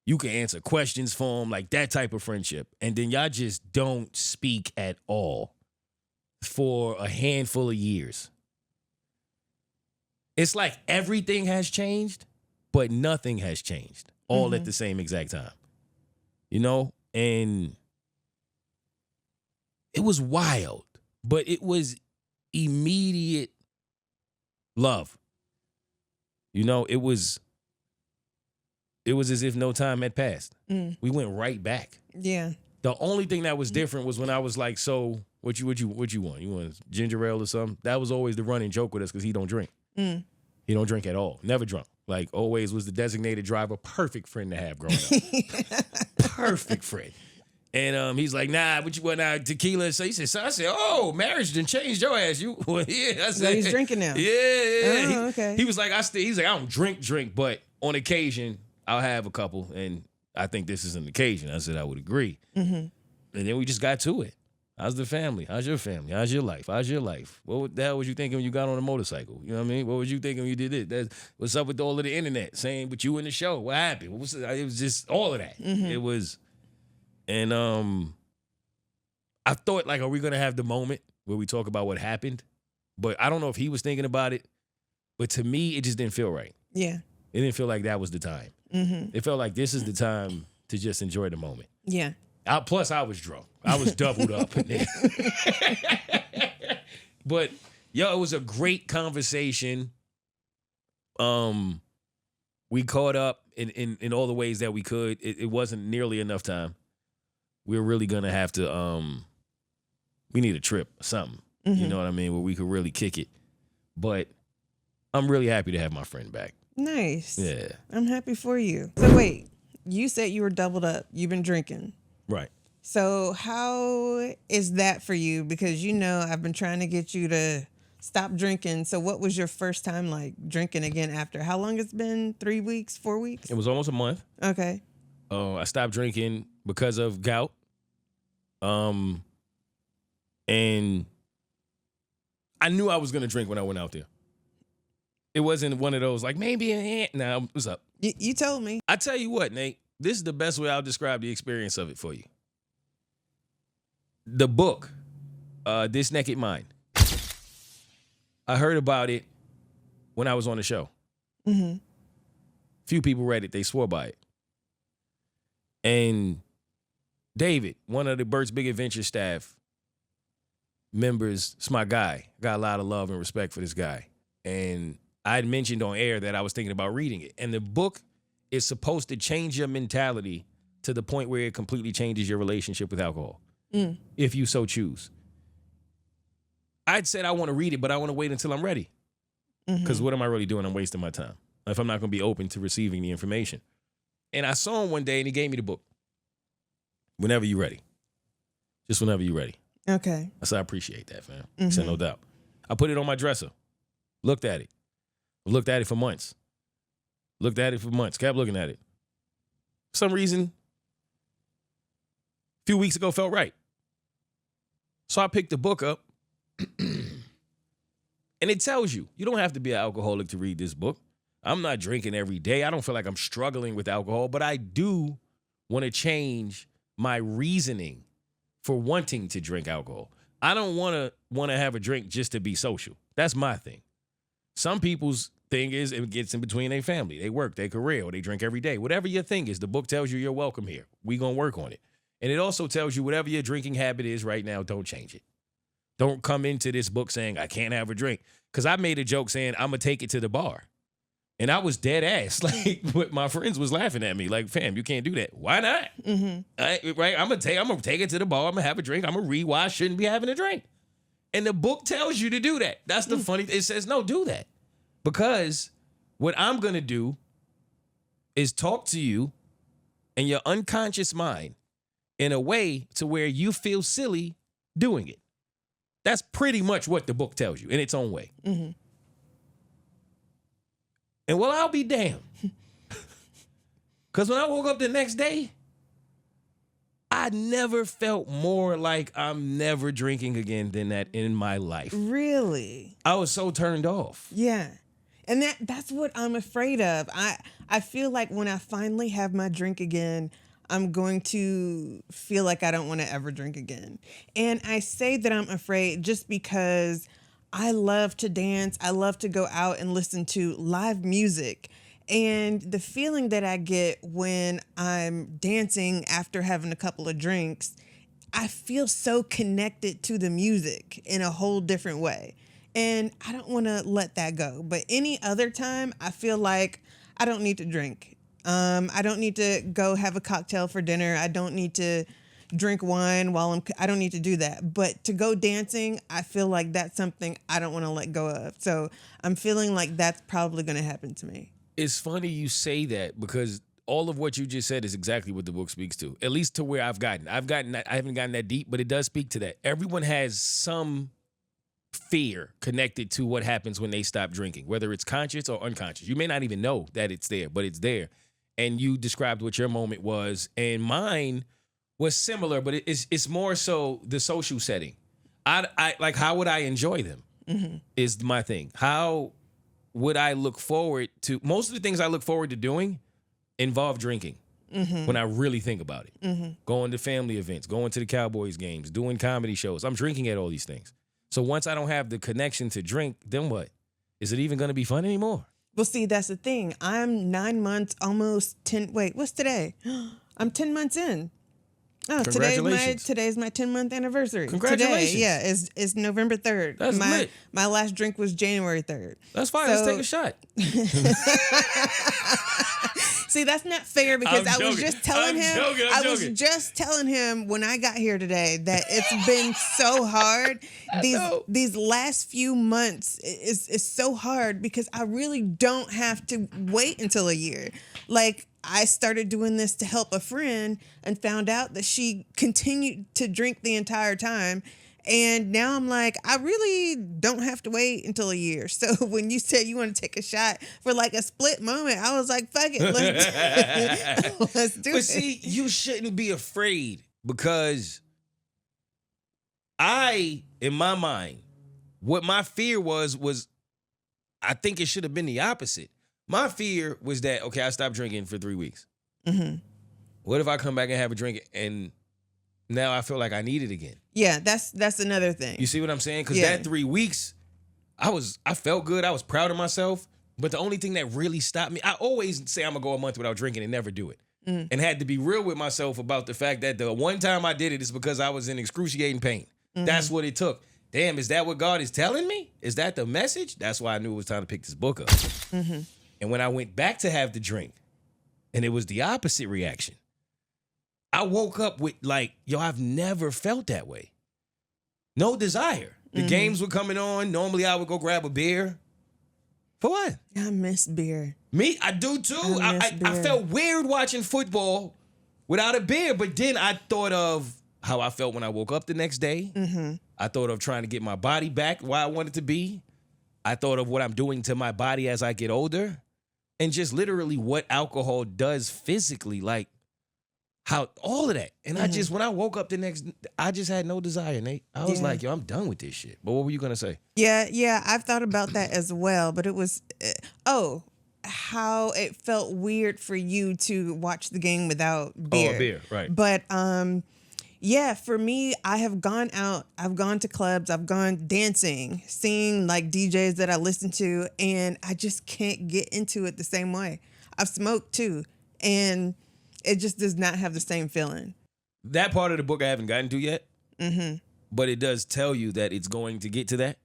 You can answer questions for them, like that type of friendship. And then y'all just don't speak at all for a handful of years. It's like everything has changed, but nothing has changed all at the same exact time. You know? And it was wild, but it was immediate love. You know, it was as if no time had passed. We went right back. Yeah. The only thing that was different was when I was like, so what you want? You want ginger ale or something? That was always the running joke with us because he don't drink. He don't drink at all. Never drunk. Like always was the designated driver. Perfect friend to have growing up. Perfect friend. And he's like, nah, what you want now? Tequila? So he said, so I said, oh, marriage done changed your ass. You well, yeah. I said, So he's drinking now. Yeah. Oh, okay. He was like, he's like, I don't drink, but on occasion I'll have a couple, and I think this is an occasion. I said I would agree. And then we just got to it. How's the family? How's your family? How's your life? How's your life? What the hell was you thinking when you got on a motorcycle? You know what I mean? What was you thinking when you did it? What's up with all of the internet? Saying with you in the show. What happened? It was just all of that. It was, and I thought like, are we gonna have the moment where we talk about what happened? But I don't know if he was thinking about it. But to me, it just didn't feel right. Yeah. It didn't feel like that was the time. It felt like this is the time to just enjoy the moment. Yeah. Plus, I was drunk. I was doubled up in there. But, yo, it was a great conversation. We caught up in all the ways that we could. It wasn't nearly enough time. We were really going to have to, we need a trip or something. You know what I mean? Where we could really kick it. But I'm really happy to have my friend back. Nice. Yeah. I'm happy for you. So wait, you said you were doubled up. You've been drinking. Right. So how is that for you? Because, you know, I've been trying to get you to stop drinking. So what was your first time like drinking again after? How long it's been? 3 weeks, 4 weeks? It was almost a month. Okay. I stopped drinking because of gout. And I knew I was going to drink when I went out there. It wasn't one of those like, maybe, nah, what's up? You told me. I tell you what, Nate, this is the best way I'll describe the experience of it for you. The book, This Naked Mind. I heard about it when I was on the show. Few people read it. They swore by it. And David, one of the Bert's Big Adventure staff members, it's my guy. Got a lot of love and respect for this guy. And I had mentioned on air that I was thinking about reading it. And the book is supposed to change your mentality to the point where it completely changes your relationship with alcohol, if you so choose. I'd said I want to read it, but I want to wait until I'm ready. Because what am I really doing? I'm wasting my time if I'm not going to be open to receiving the information. And I saw him one day, and he gave me the book. Whenever you're ready. Just whenever you're ready. Okay. I said, I appreciate that, fam. I said, no doubt. I put it on my dresser. Looked at it. Looked at it for months. Kept looking at it. For some reason, a few weeks ago felt right. So I picked the book up. And it tells you don't have to be an alcoholic to read this book. I'm not drinking every day. I don't feel like I'm struggling with alcohol, but I do want to change my reasoning for wanting to drink alcohol. I don't want to have a drink just to be social. That's my thing. Some people's thing is it gets in between their family. They work, their career, or they drink every day. Whatever your thing is, the book tells you you're welcome here. We gonna work on it. And it also tells you whatever your drinking habit is right now, don't change it. Don't come into this book saying, I can't have a drink. Because I made a joke saying, I'm going to take it to the bar. And I was dead ass. Like, but my friends was laughing at me. Like, fam, you can't do that. Why not? Right? I'm gonna take it to the bar. I'm going to have a drink. I'm going to read why I shouldn't be having a drink. And the book tells you to do that. That's the funny thing. It says, no, do that. Because what I'm going to do is talk to you in your unconscious mind in a way to where you feel silly doing it. That's pretty much what the book tells you in its own way. Mm-hmm. And well, I'll be damned. Because when I woke up the next day, I never felt more like I'm never drinking again than that in my life. Really? I was so turned off. Yeah. And that's what I'm afraid of. I feel like when I finally have my drink again, I'm going to feel like I don't want to ever drink again. And I say that I'm afraid just because I love to dance. I love to go out and listen to live music. And the feeling that I get when I'm dancing after having a couple of drinks, I feel so connected to the music in a whole different way. And I don't want to let that go. But any other time, I feel like I don't need to drink. I don't need to go have a cocktail for dinner. I don't need to drink wine I don't need to do that. But to go dancing, I feel like that's something I don't want to let go of. So I'm feeling like that's probably going to happen to me. It's funny you say that because all of what you just said is exactly what the book speaks to, at least to where I've gotten. I haven't gotten that deep, but it does speak to that. Everyone has some fear connected to what happens when they stop drinking, whether it's conscious or unconscious. You may not even know that it's there, but it's there. And you described what your moment was, and mine was similar, but it's more so the social setting. I like, how would I enjoy them? Mm-hmm. Is my thing. How would I look forward to? Most of the things I look forward to doing involve drinking. Mm-hmm. When I really think about it. Mm-hmm. Going to family events, going to the Cowboys games, doing comedy shows. I'm drinking at all these things. So once I don't have the connection to drink, then what? Is it even going to be fun anymore? Well, see, that's the thing. I'm 9 months, almost 10. Wait, what's today? I'm 10 months in. Oh, today's my 10-month anniversary. Congratulations. Today, yeah, is November 3rd. That's lit. My last drink was January 3rd. That's fine. Let's take a shot. See, that's not fair because I was just telling him. I'm was just telling him when I got here today that it's been so hard. These last few months is so hard because I really don't have to wait until a year. Like, I started doing this to help a friend and found out that she continued to drink the entire time. And now I'm like, I really don't have to wait until a year. So when you said you want to take a shot for like a split moment, I was like, fuck it. Let's do it. But see, you shouldn't be afraid because in my mind, what my fear was I think it should have been the opposite. My fear was that, okay, I stopped drinking for 3 weeks. Mm-hmm. What if I come back and have a drink and now I feel like I need it again? Yeah, that's another thing. You see what I'm saying? Because that 3 weeks, I felt good. I was proud of myself. But the only thing that really stopped me, I always say I'm going to go a month without drinking and never do it. Mm. And had to be real with myself about the fact that the one time I did it is because I was in excruciating pain. Mm-hmm. That's what it took. Damn, is that what God is telling me? Is that the message? That's why I knew it was time to pick this book up. Mm-hmm. And when I went back to have the drink, and it was the opposite reaction, I woke up with like, yo, I've never felt that way. No desire. The games were coming on. Normally I would go grab a beer. For what? I miss beer. Me? I do too. I felt weird watching football without a beer, but then I thought of how I felt when I woke up the next day. Mm-hmm. I thought of trying to get my body back where I wanted to be. I thought of what I'm doing to my body as I get older. And just literally what alcohol does physically, like how all of that. And when I woke up the next, I just had no desire, Nate. I was like, yo, I'm done with this shit. But what were you going to say? Yeah, I've thought about that as well. But it was, how it felt weird for you to watch the game without beer. Oh, beer, right. But, yeah, for me, I have gone out, I've gone to clubs, I've gone dancing, seeing like DJs that I listen to, and I just can't get into it the same way. I've smoked too, and it just does not have the same feeling. That part of the book I haven't gotten to yet, but it does tell you that it's going to get to that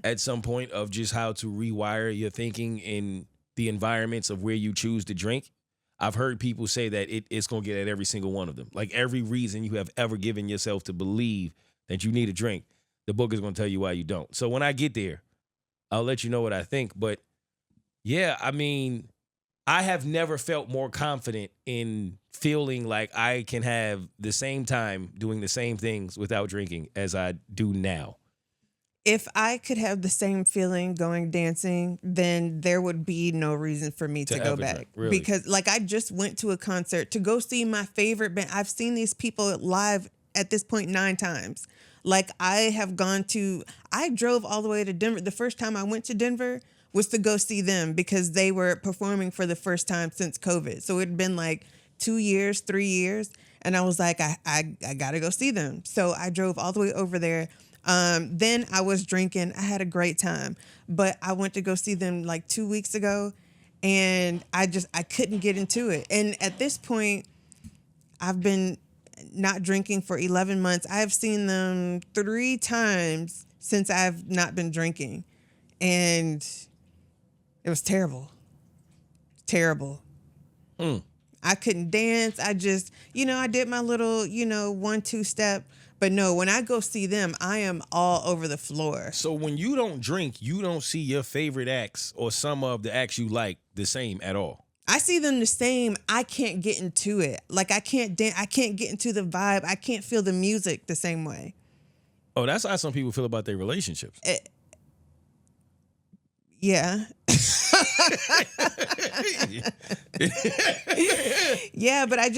at some point of just how to rewire your thinking in the environments of where you choose to drink. I've heard people say that it's going to get at every single one of them. Like every reason you have ever given yourself to believe that you need a drink, the book is going to tell you why you don't. So when I get there, I'll let you know what I think. But yeah, I mean, I have never felt more confident in feeling like I can have the same time doing the same things without drinking as I do now. If I could have the same feeling going dancing, then there would be no reason for me to go ever back. drink, really. Because like I just went to a concert to go see my favorite band. I've seen these people live at this point 9 times. Like I drove all the way to Denver. The first time I went to Denver was to go see them because they were performing for the first time since COVID. So it had been like 2 years, 3 years. And I was like, I got to go see them. So I drove all the way over there. Then I was drinking. I had a great time. But I went to go see them like 2 weeks ago. And I couldn't get into it. And at this point, I've been not drinking for 11 months. I've seen them 3 times since I've not been drinking. And it was terrible. Terrible. I couldn't dance. I just, I did my little, 1-2 step. But no, when I go see them, I am all over the floor. So when you don't drink, you don't see your favorite acts or some of the acts you like the same at all. I see them the same. I can't get into it. Like I can't dance. I can't get into the vibe. I can't feel the music the same way. Oh, that's how some people feel about their relationships. Yeah. Yeah, but I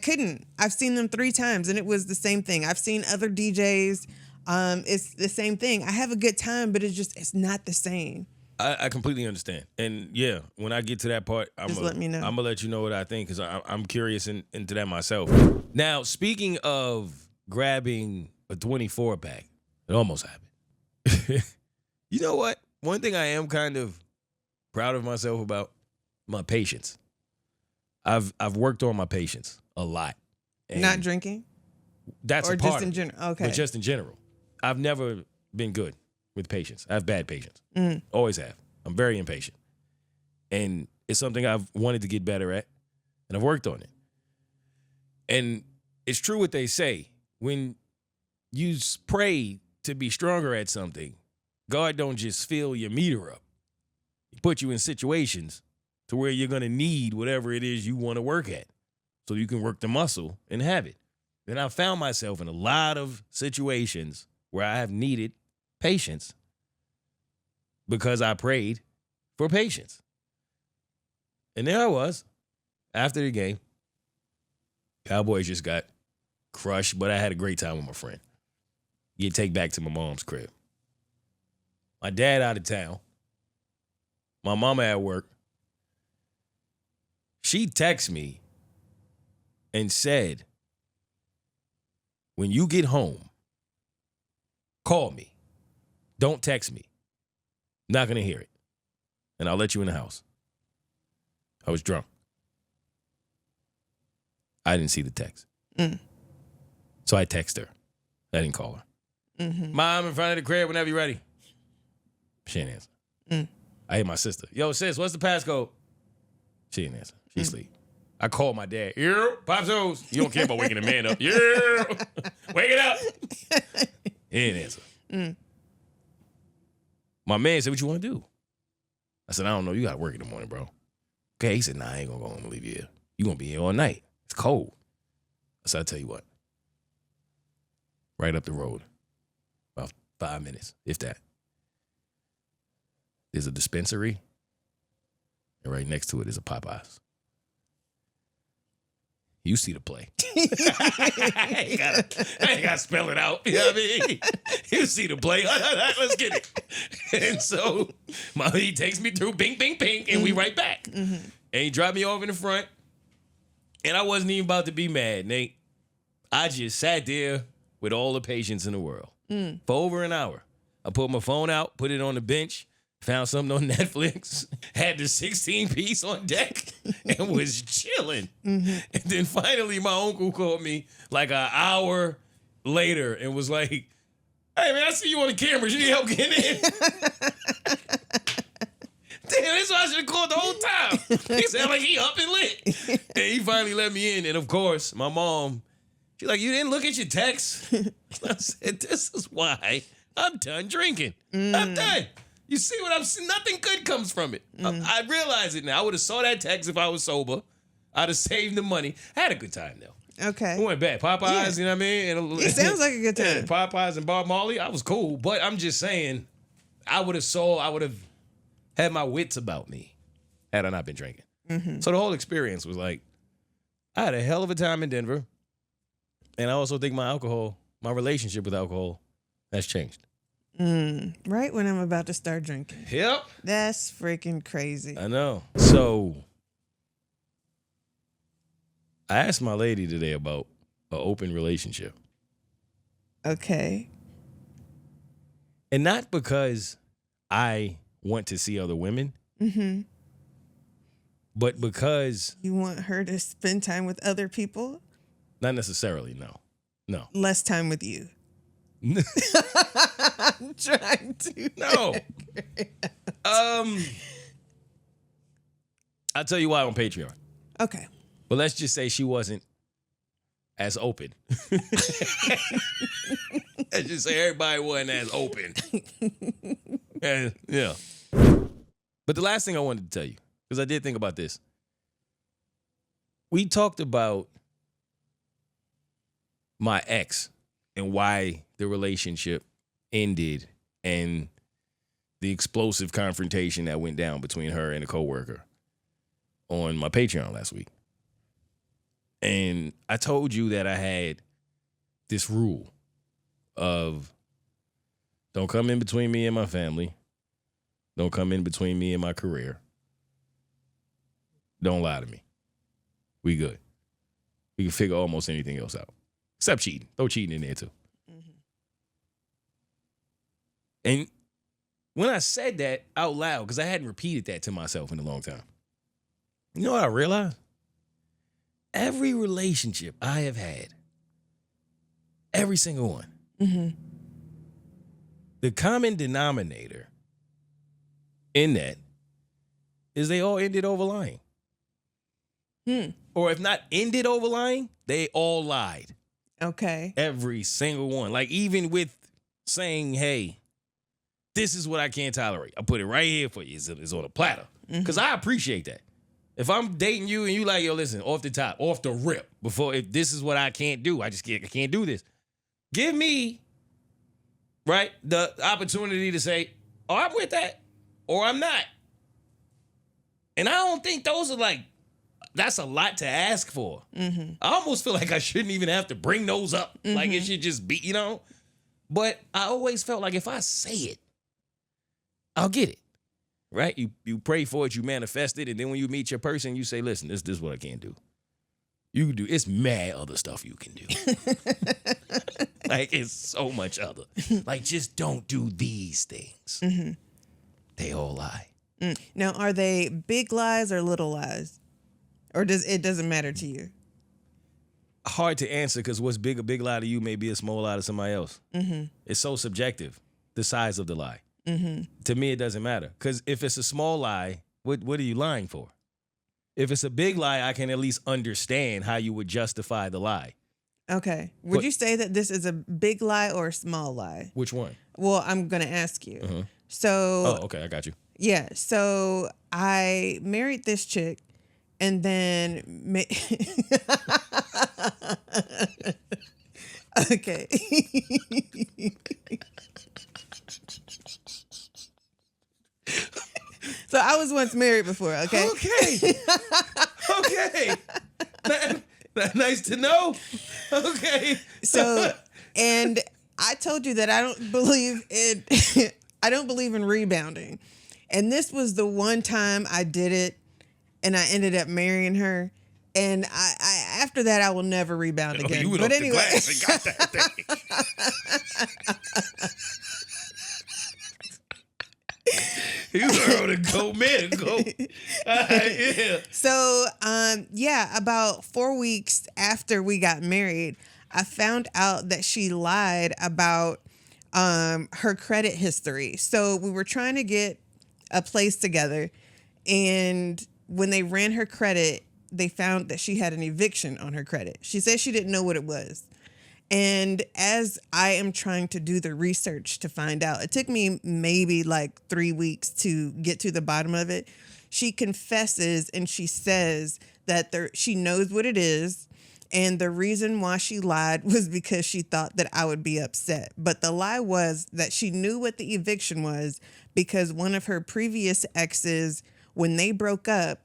couldn't. I've seen them 3 times and it was the same thing. I've seen other DJs. It's the same thing. I have a good time, but it's not the same. I completely understand. And yeah, when I get to that part, let me know. I'm going to let you know what I think because I'm curious into that myself. Now, speaking of grabbing a 24 pack, it almost happened. You know what? One thing I am kind of proud of myself about, my patience. I've worked on my patience a lot. And not drinking? That's or a part just in of it, general? Okay. but just in general. I've never been good with patience. I have bad patience. Always have. I'm very impatient. And it's something I've wanted to get better at, and I've worked on it. And it's true what they say. When you pray to be stronger at something, God don't just fill your meter up. He put you in situations to where you're going to need whatever it is you want to work at so you can work the muscle and have it. And I found myself in a lot of situations where I have needed patience because I prayed for patience. And there I was after the game. Cowboys just got crushed, but I had a great time with my friend. Get take back to my mom's crib. My dad out of town. My mama at work. She texted me and said, when you get home, call me. Don't text me. Not going to hear it. And I'll let you in the house. I was drunk. I didn't see the text. So I texted her. I didn't call her. Mom, in front of the crib whenever you're ready. She didn't answer. I hit my sister. Yo, sis, what's the passcode? She didn't answer. She asleep. I called my dad. Yeah, Pops O's. You don't care about waking a man up. Yeah, wake it up. He didn't answer. My man said, what you want to do? I said, I don't know. You got to work in the morning, bro. Okay, he said, nah, I ain't going to go home and leave you here. You going to be here all night. It's cold. I said, I'll tell you what. Right up the road. About 5 minutes, if that. There's a dispensary. And right next to it is a Popeyes. You see the play. I ain't got to spell it out. You know what I mean? You see the play. Let's get it. And so he takes me through bing, bing, bing, and we right back. And he dropped me off in the front. And I wasn't even about to be mad, Nate. I just sat there with all the patience in the world for over an hour. I pulled my phone out, put it on the bench, found something on Netflix, had the 16-piece on deck, and was chilling. And then finally, my uncle called me like an hour later and was like, hey, man, I see you on the cameras. You need help getting in? Damn, that's why I should have called the whole time. He sounded like he up and lit. And he finally let me in. And, of course, my mom, she's like, you didn't look at your text? I said, this is why I'm done drinking. I'm done. You see what I'm saying? Nothing good comes from it. I realize it now. I would have saw that text if I was sober. I'd have saved the money. I had a good time though. Okay. We went back. Popeyes, you know what I mean? And It sounds like a good time. Yeah, Popeyes and Bob Marley. I was cool. But I'm just saying, I would have had my wits about me had I not been drinking. Mm-hmm. So the whole experience was like, I had a hell of a time in Denver. And I also think my relationship with alcohol has changed. Right when I'm about to start drinking. Yep. That's freaking crazy. I know. So I asked my lady today about an open relationship. Okay. And not because I want to see other women, but because... You want her to spend time with other people? Not necessarily, no. Less time with you. I'm trying to. No. I'll tell you why on Patreon. Okay. But let's just say she wasn't as open. Let's just say everybody wasn't as open. And, yeah. But the last thing I wanted to tell you, because I did think about this. We talked about my ex and why the relationship ended and the explosive confrontation that went down between her and a coworker on my Patreon last week. And I told you that I had this rule of don't come in between me and my family. Don't come in between me and my career. Don't lie to me. We good. We can figure almost anything else out. Except cheating. Throw cheating in there too. And when I said that out loud, because I hadn't repeated that to myself in a long time, you know what I realized? Every relationship I have had, every single one, the common denominator in that is they all ended over lying. Or if not ended over lying, they all lied. Okay. Every single one. Like even with saying, hey, this is what I can't tolerate. I put it right here for you. It's on a platter. Because I appreciate that. If I'm dating you and you like, yo, listen, off the top, off the rip, if this is what I can't do, I can't do this. Give me, right, the opportunity to say, oh, I'm with that, or I'm not. And I don't think those are like, that's a lot to ask for. I almost feel like I shouldn't even have to bring those up. Like it should just be, But I always felt like if I say it, I'll get it. Right? You pray for it, you manifest it, and then when you meet your person, you say, listen, this is what I can't do. You can do, it's mad other stuff you can do. Like, it's so much other. Like, just don't do these things. They all lie. Now, are they big lies or little lies? Or doesn't matter to you? Hard to answer because what's a big lie to you may be a small lie to somebody else. It's so subjective, the size of the lie. To me, it doesn't matter. Because if it's a small lie, what are you lying for? If it's a big lie, I can at least understand how you would justify the lie. Okay. Would you say that this is a big lie or a small lie? Which one? Well, I'm going to ask you. So. Oh, okay. I got you. Yeah. So I married this chick and then. Okay. So I was once married before, okay? Okay. Nice to know. Okay. So, and I told you that I don't believe in rebounding. And this was the one time I did it and I ended up marrying her. And I after that I will never rebound again. You went but off anyway. the glass and got that thing. You heard it go, man. Go. Yeah. So, about 4 weeks after we got married, I found out that she lied about her credit history. So we were trying to get a place together, and when they ran her credit, they found that she had an eviction on her credit. She said she didn't know what it was. And as I am trying to do the research to find out, it took me maybe like 3 weeks to get to the bottom of it. She confesses and she says that she knows what it is. And the reason why she lied was because she thought that I would be upset. But the lie was that she knew what the eviction was because one of her previous exes, when they broke up,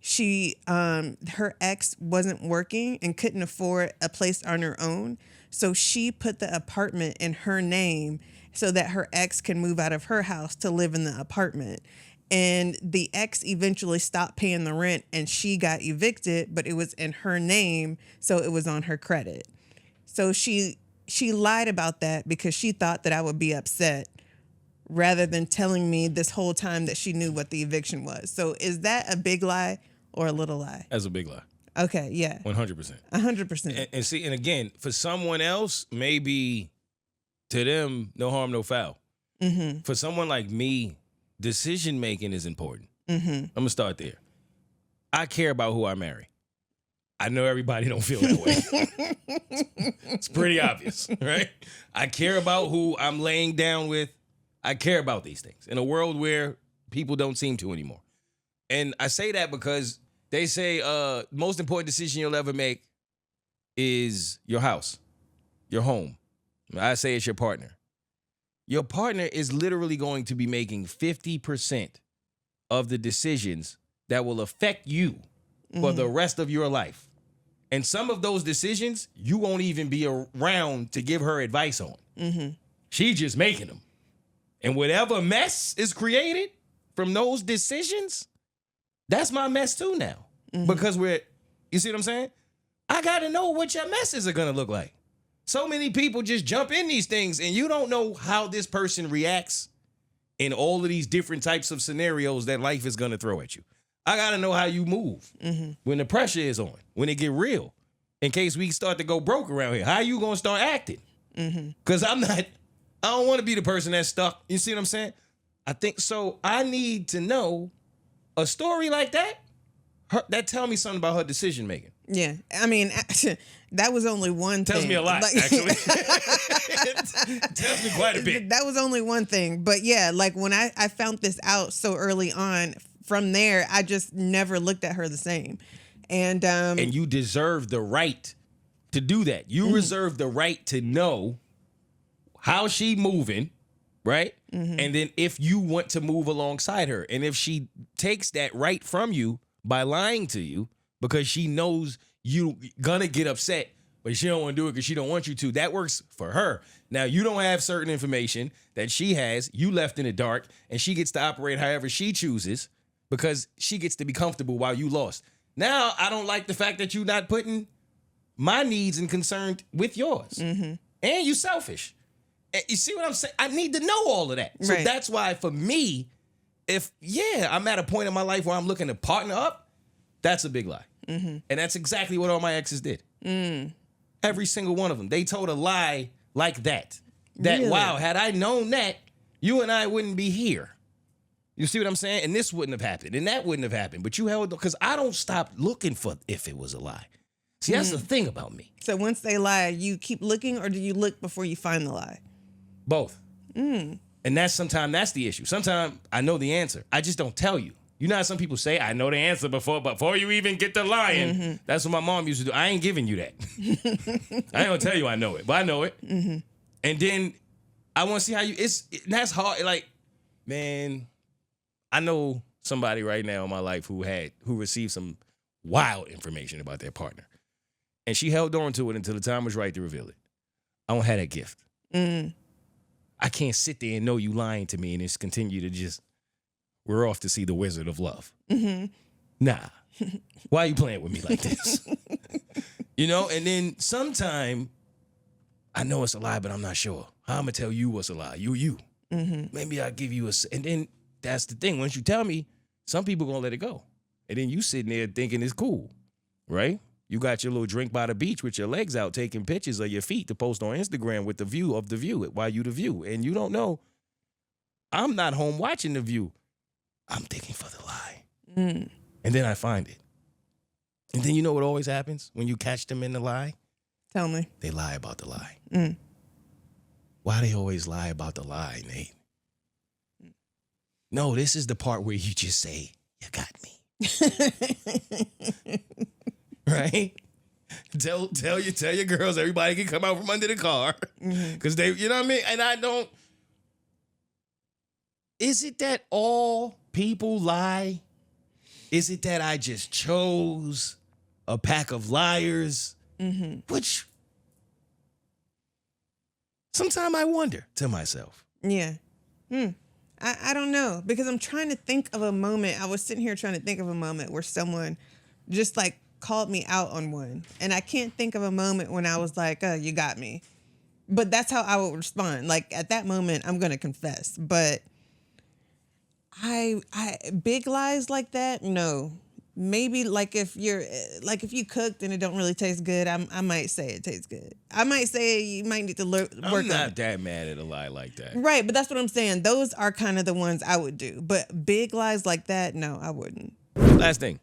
her ex wasn't working and couldn't afford a place on her own. So she put the apartment in her name so that her ex can move out of her house to live in the apartment. And the ex eventually stopped paying the rent and she got evicted, but it was in her name, so it was on her credit. So she lied about that because she thought that I would be upset rather than telling me this whole time that she knew what the eviction was. So is that a big lie or a little lie? That's a big lie. Okay, yeah. 100%. 100%. And see, and again, for someone else, maybe to them, no harm, no foul. Mm-hmm. For someone like me, decision making is important. Mm-hmm. I'm gonna start there. I care about who I marry. I know everybody don't feel that way. It's pretty obvious, right? I care about who I'm laying down with. I care about these things in a world where people don't seem to anymore. And I say that because they say most important decision you'll ever make is your house, your home. I say it's your partner. Your partner is literally going to be making 50% of the decisions that will affect you for the rest of your life. And some of those decisions, you won't even be around to give her advice on. Mm-hmm. She's just making them. And whatever mess is created from those decisions, that's my mess too now. Mm-hmm. Because you see what I'm saying? I got to know what your messes are going to look like. So many people just jump in these things and you don't know how this person reacts in all of these different types of scenarios that life is going to throw at you. I got to know how you move when the pressure is on, when it get real, in case we start to go broke around here. How you going to start acting? Because I don't want to be the person that's stuck. You see what I'm saying? I think so. I need to know a story like that, that tell me something about her decision making. Yeah. I mean, that was only one thing. Tells me a lot, actually. Tells me quite a bit. That was only one thing. But yeah, like when I found this out so early on, from there, I just never looked at her the same. And you deserve the right to do that. You reserve the right to know how she moving, right? And then if you want to move alongside her, and if she takes that right from you by lying to you because she knows you gonna get upset, but she don't want to do it because she don't want you to, that works for her. Now, you don't have certain information that she has. You left in the dark, and she gets to operate however she chooses because she gets to be comfortable while you lost. Now, I don't like the fact that you're not putting my needs and concerns with yours. And you selfish. You see what I'm saying? I need to know all of that. So that's why for me, I'm at a point in my life where I'm looking to partner up, that's a big lie. And that's exactly what all my exes did. Every single one of them. They told a lie like that. Really? Wow, had I known that, you and I wouldn't be here. You see what I'm saying? And this wouldn't have happened. And that wouldn't have happened. But you held, because I don't stop looking for if it was a lie. See, that's the thing about me. So once they lie, you keep looking, or do you look before you find the lie? Both. And that's the issue. Sometimes I know the answer. I just don't tell you. You know how some people say, I know the answer before you even get to lying. That's what my mom used to do. I ain't giving you that. I ain't gonna tell you I know it, but I know it. And then I want to see how that's hard. Like, man, I know somebody right now in my life who received some wild information about their partner. And she held on to it until the time was right to reveal it. I don't have that gift. I can't sit there and know you lying to me and just continue to we're off to see the Wizard of Love. Nah. Why are you playing with me like this? And then sometime I know it's a lie, but I'm not sure. How I'm going to tell you what's a lie? You. Maybe I'll give you and then that's the thing. Once you tell me, some people going to let it go. And then you sitting there thinking it's cool, right? You got your little drink by the beach with your legs out, taking pictures of your feet to post on Instagram with the view of the view, while you the view. And you don't know, I'm not home watching the view. I'm thinking for the lie. And then I find it. And then you know what always happens when you catch them in the lie? Tell me. They lie about the lie. Why they always lie about the lie, Nate? No, this is the part where you just say, you got me. Right? Tell your girls everybody can come out from under the car. Because they, you know what I mean? And I don't. Is it that all people lie? Is it that I just chose a pack of liars? Which sometimes I wonder to myself. Yeah. I don't know, because I'm trying to think of a moment. I was sitting here trying to think of a moment where someone just like called me out on one. And I can't think of a moment when I was like, oh, you got me. But that's how I would respond. Like at that moment, I'm going to confess. But I big lies like that, no. Maybe like if you cooked and it don't really taste good, I might say it tastes good. I might say you might need to work on it. I'm not that mad at a lie like that. Right, but that's what I'm saying. Those are kind of the ones I would do. But big lies like that, no, I wouldn't. Last thing,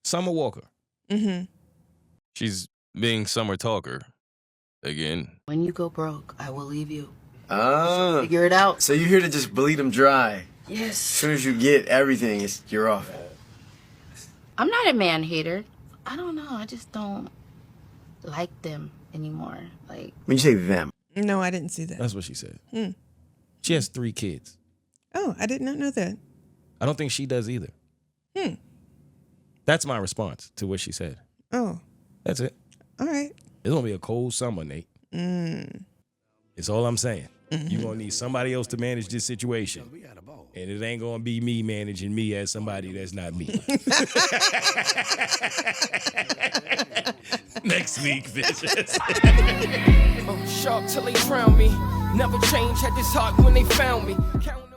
Summer Walker. Mm-hmm. She's being Summer Talker again. When you go broke, I will leave you. Ah. Figure it out. So you're here to just bleed them dry. Yes. As soon as you get everything, you're off. I'm not a man hater. I don't know. I just don't like them anymore. Like, When you say them, No, I didn't see that. That's what she said. She has 3 kids. Oh, I did not know that. I don't think she does either. That's my response to what she said. Oh, That's it. all right. It's going to be a cold summer, Nate. It's all I'm saying. You're going to need somebody else to manage this situation. And it ain't going to be me managing me as somebody that's not me. Next week, bitches. Sharp till they drown me. Never change, had this heart when they found me. Counting